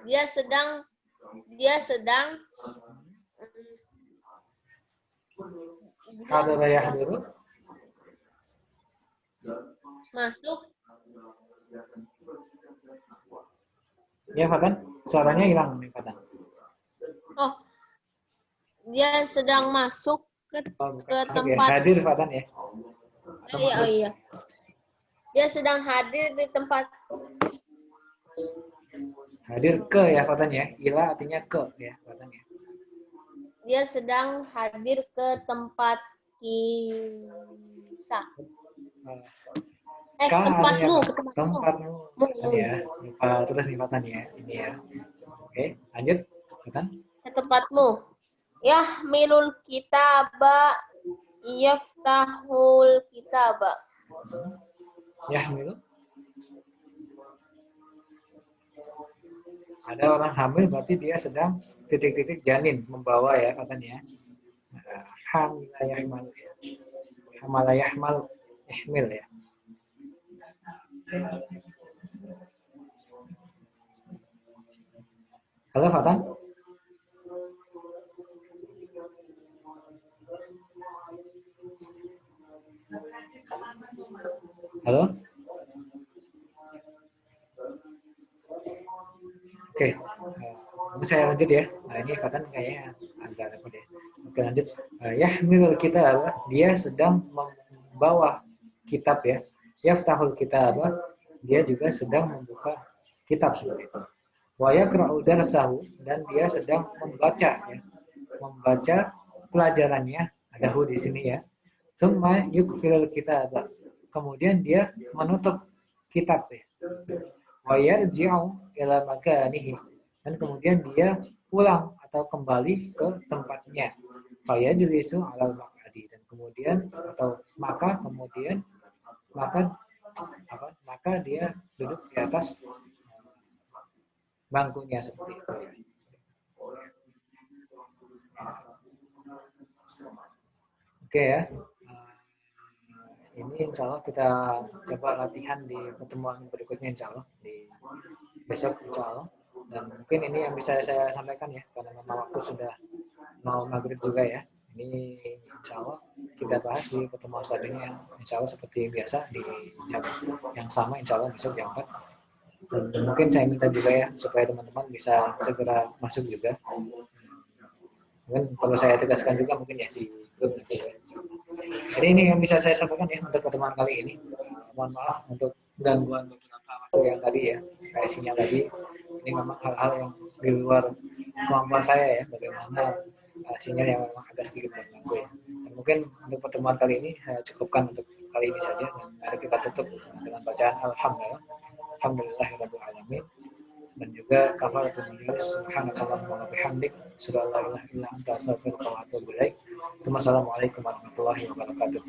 Dia sedang Hadara yahduru. Masuk. Ya, Fatan. Suaranya hilang nih, Fatan. Oh. Dia sedang masuk ke tempat ya. Hadir, Fatan ya. Iya. Dia sedang hadir di tempat Hadir ke ya katanya. Ila artinya ke ya katanya. Dia sedang hadir ke tempat kita. Ka artinya Tempatmu, apa? ke tempatmu. Tempatmu. Kan ya. Lupa terus nih Fatan ya. Ini ya. Oke, lanjut. Fatan. Ke tempatmu. Yahmilul kitaba yaftahul kitaba. Yahmil. Ada orang hamil berarti dia sedang titik-titik janin membawa ya katanya. Hamila yahmal ya. Hamala yahmal ihmil ya. Halo Fatan. Halo. Oke, mungkin saya lanjut ya. Nah, ini Fatan kayaknya agak repot ya. Oke, lanjut. Yahmilul kitab, dia sedang membawa kitab ya. Yaftahul kitab, dia juga sedang membuka kitab seperti itu. Wa yaqra'u darsahu, dan dia sedang membaca ya. Membaca pelajarannya, ada hu di sini ya. Tsumma yukfilul kitab. Kemudian dia menutup kitab ya. Wa yarji'u ila makanihi, dan kemudian dia pulang atau kembali ke tempatnya. Fa yajlisu 'alal maq'adi, dan kemudian atau maka dia duduk di atas bangkunya seperti itu ya. Oke ya. Ini insya Allah kita coba latihan di pertemuan berikutnya insya Allah. Di besok insya Allah. Dan mungkin ini yang bisa saya sampaikan ya, karena memang waktu sudah mau maghrib juga ya. Ini insya Allah kita bahas di pertemuan selanjutnya. Insya Allah seperti biasa di jam yang sama insya Allah besok jam 4. Dan mungkin saya minta juga ya supaya teman-teman bisa segera masuk juga. Mungkin perlu saya tegaskan juga mungkin ya di grup nanti ya. Jadi ini yang bisa saya sampaikan ya untuk pertemuan kali ini. Mohon maaf untuk gangguan beberapa waktu yang tadi ya, kayak sinyal tadi. Ini memang hal-hal yang di luar kemampuan saya ya, bagaimana sinyal yang memang agak sedikit mengganggu ya. Dan mungkin untuk pertemuan kali ini saya cukupkan untuk kali ini saja, dan mari kita tutup dengan bacaan Alhamdulillah. Alhamdulillahirabbil alamin. Dan juga kafaratul majelis, subhanakallahumma wa bihamdik, asyhadu an la ilaha illa anta, astaghfiruka wa atubu ilaik. Wassalamualaikum warahmatullahi wabarakatuh.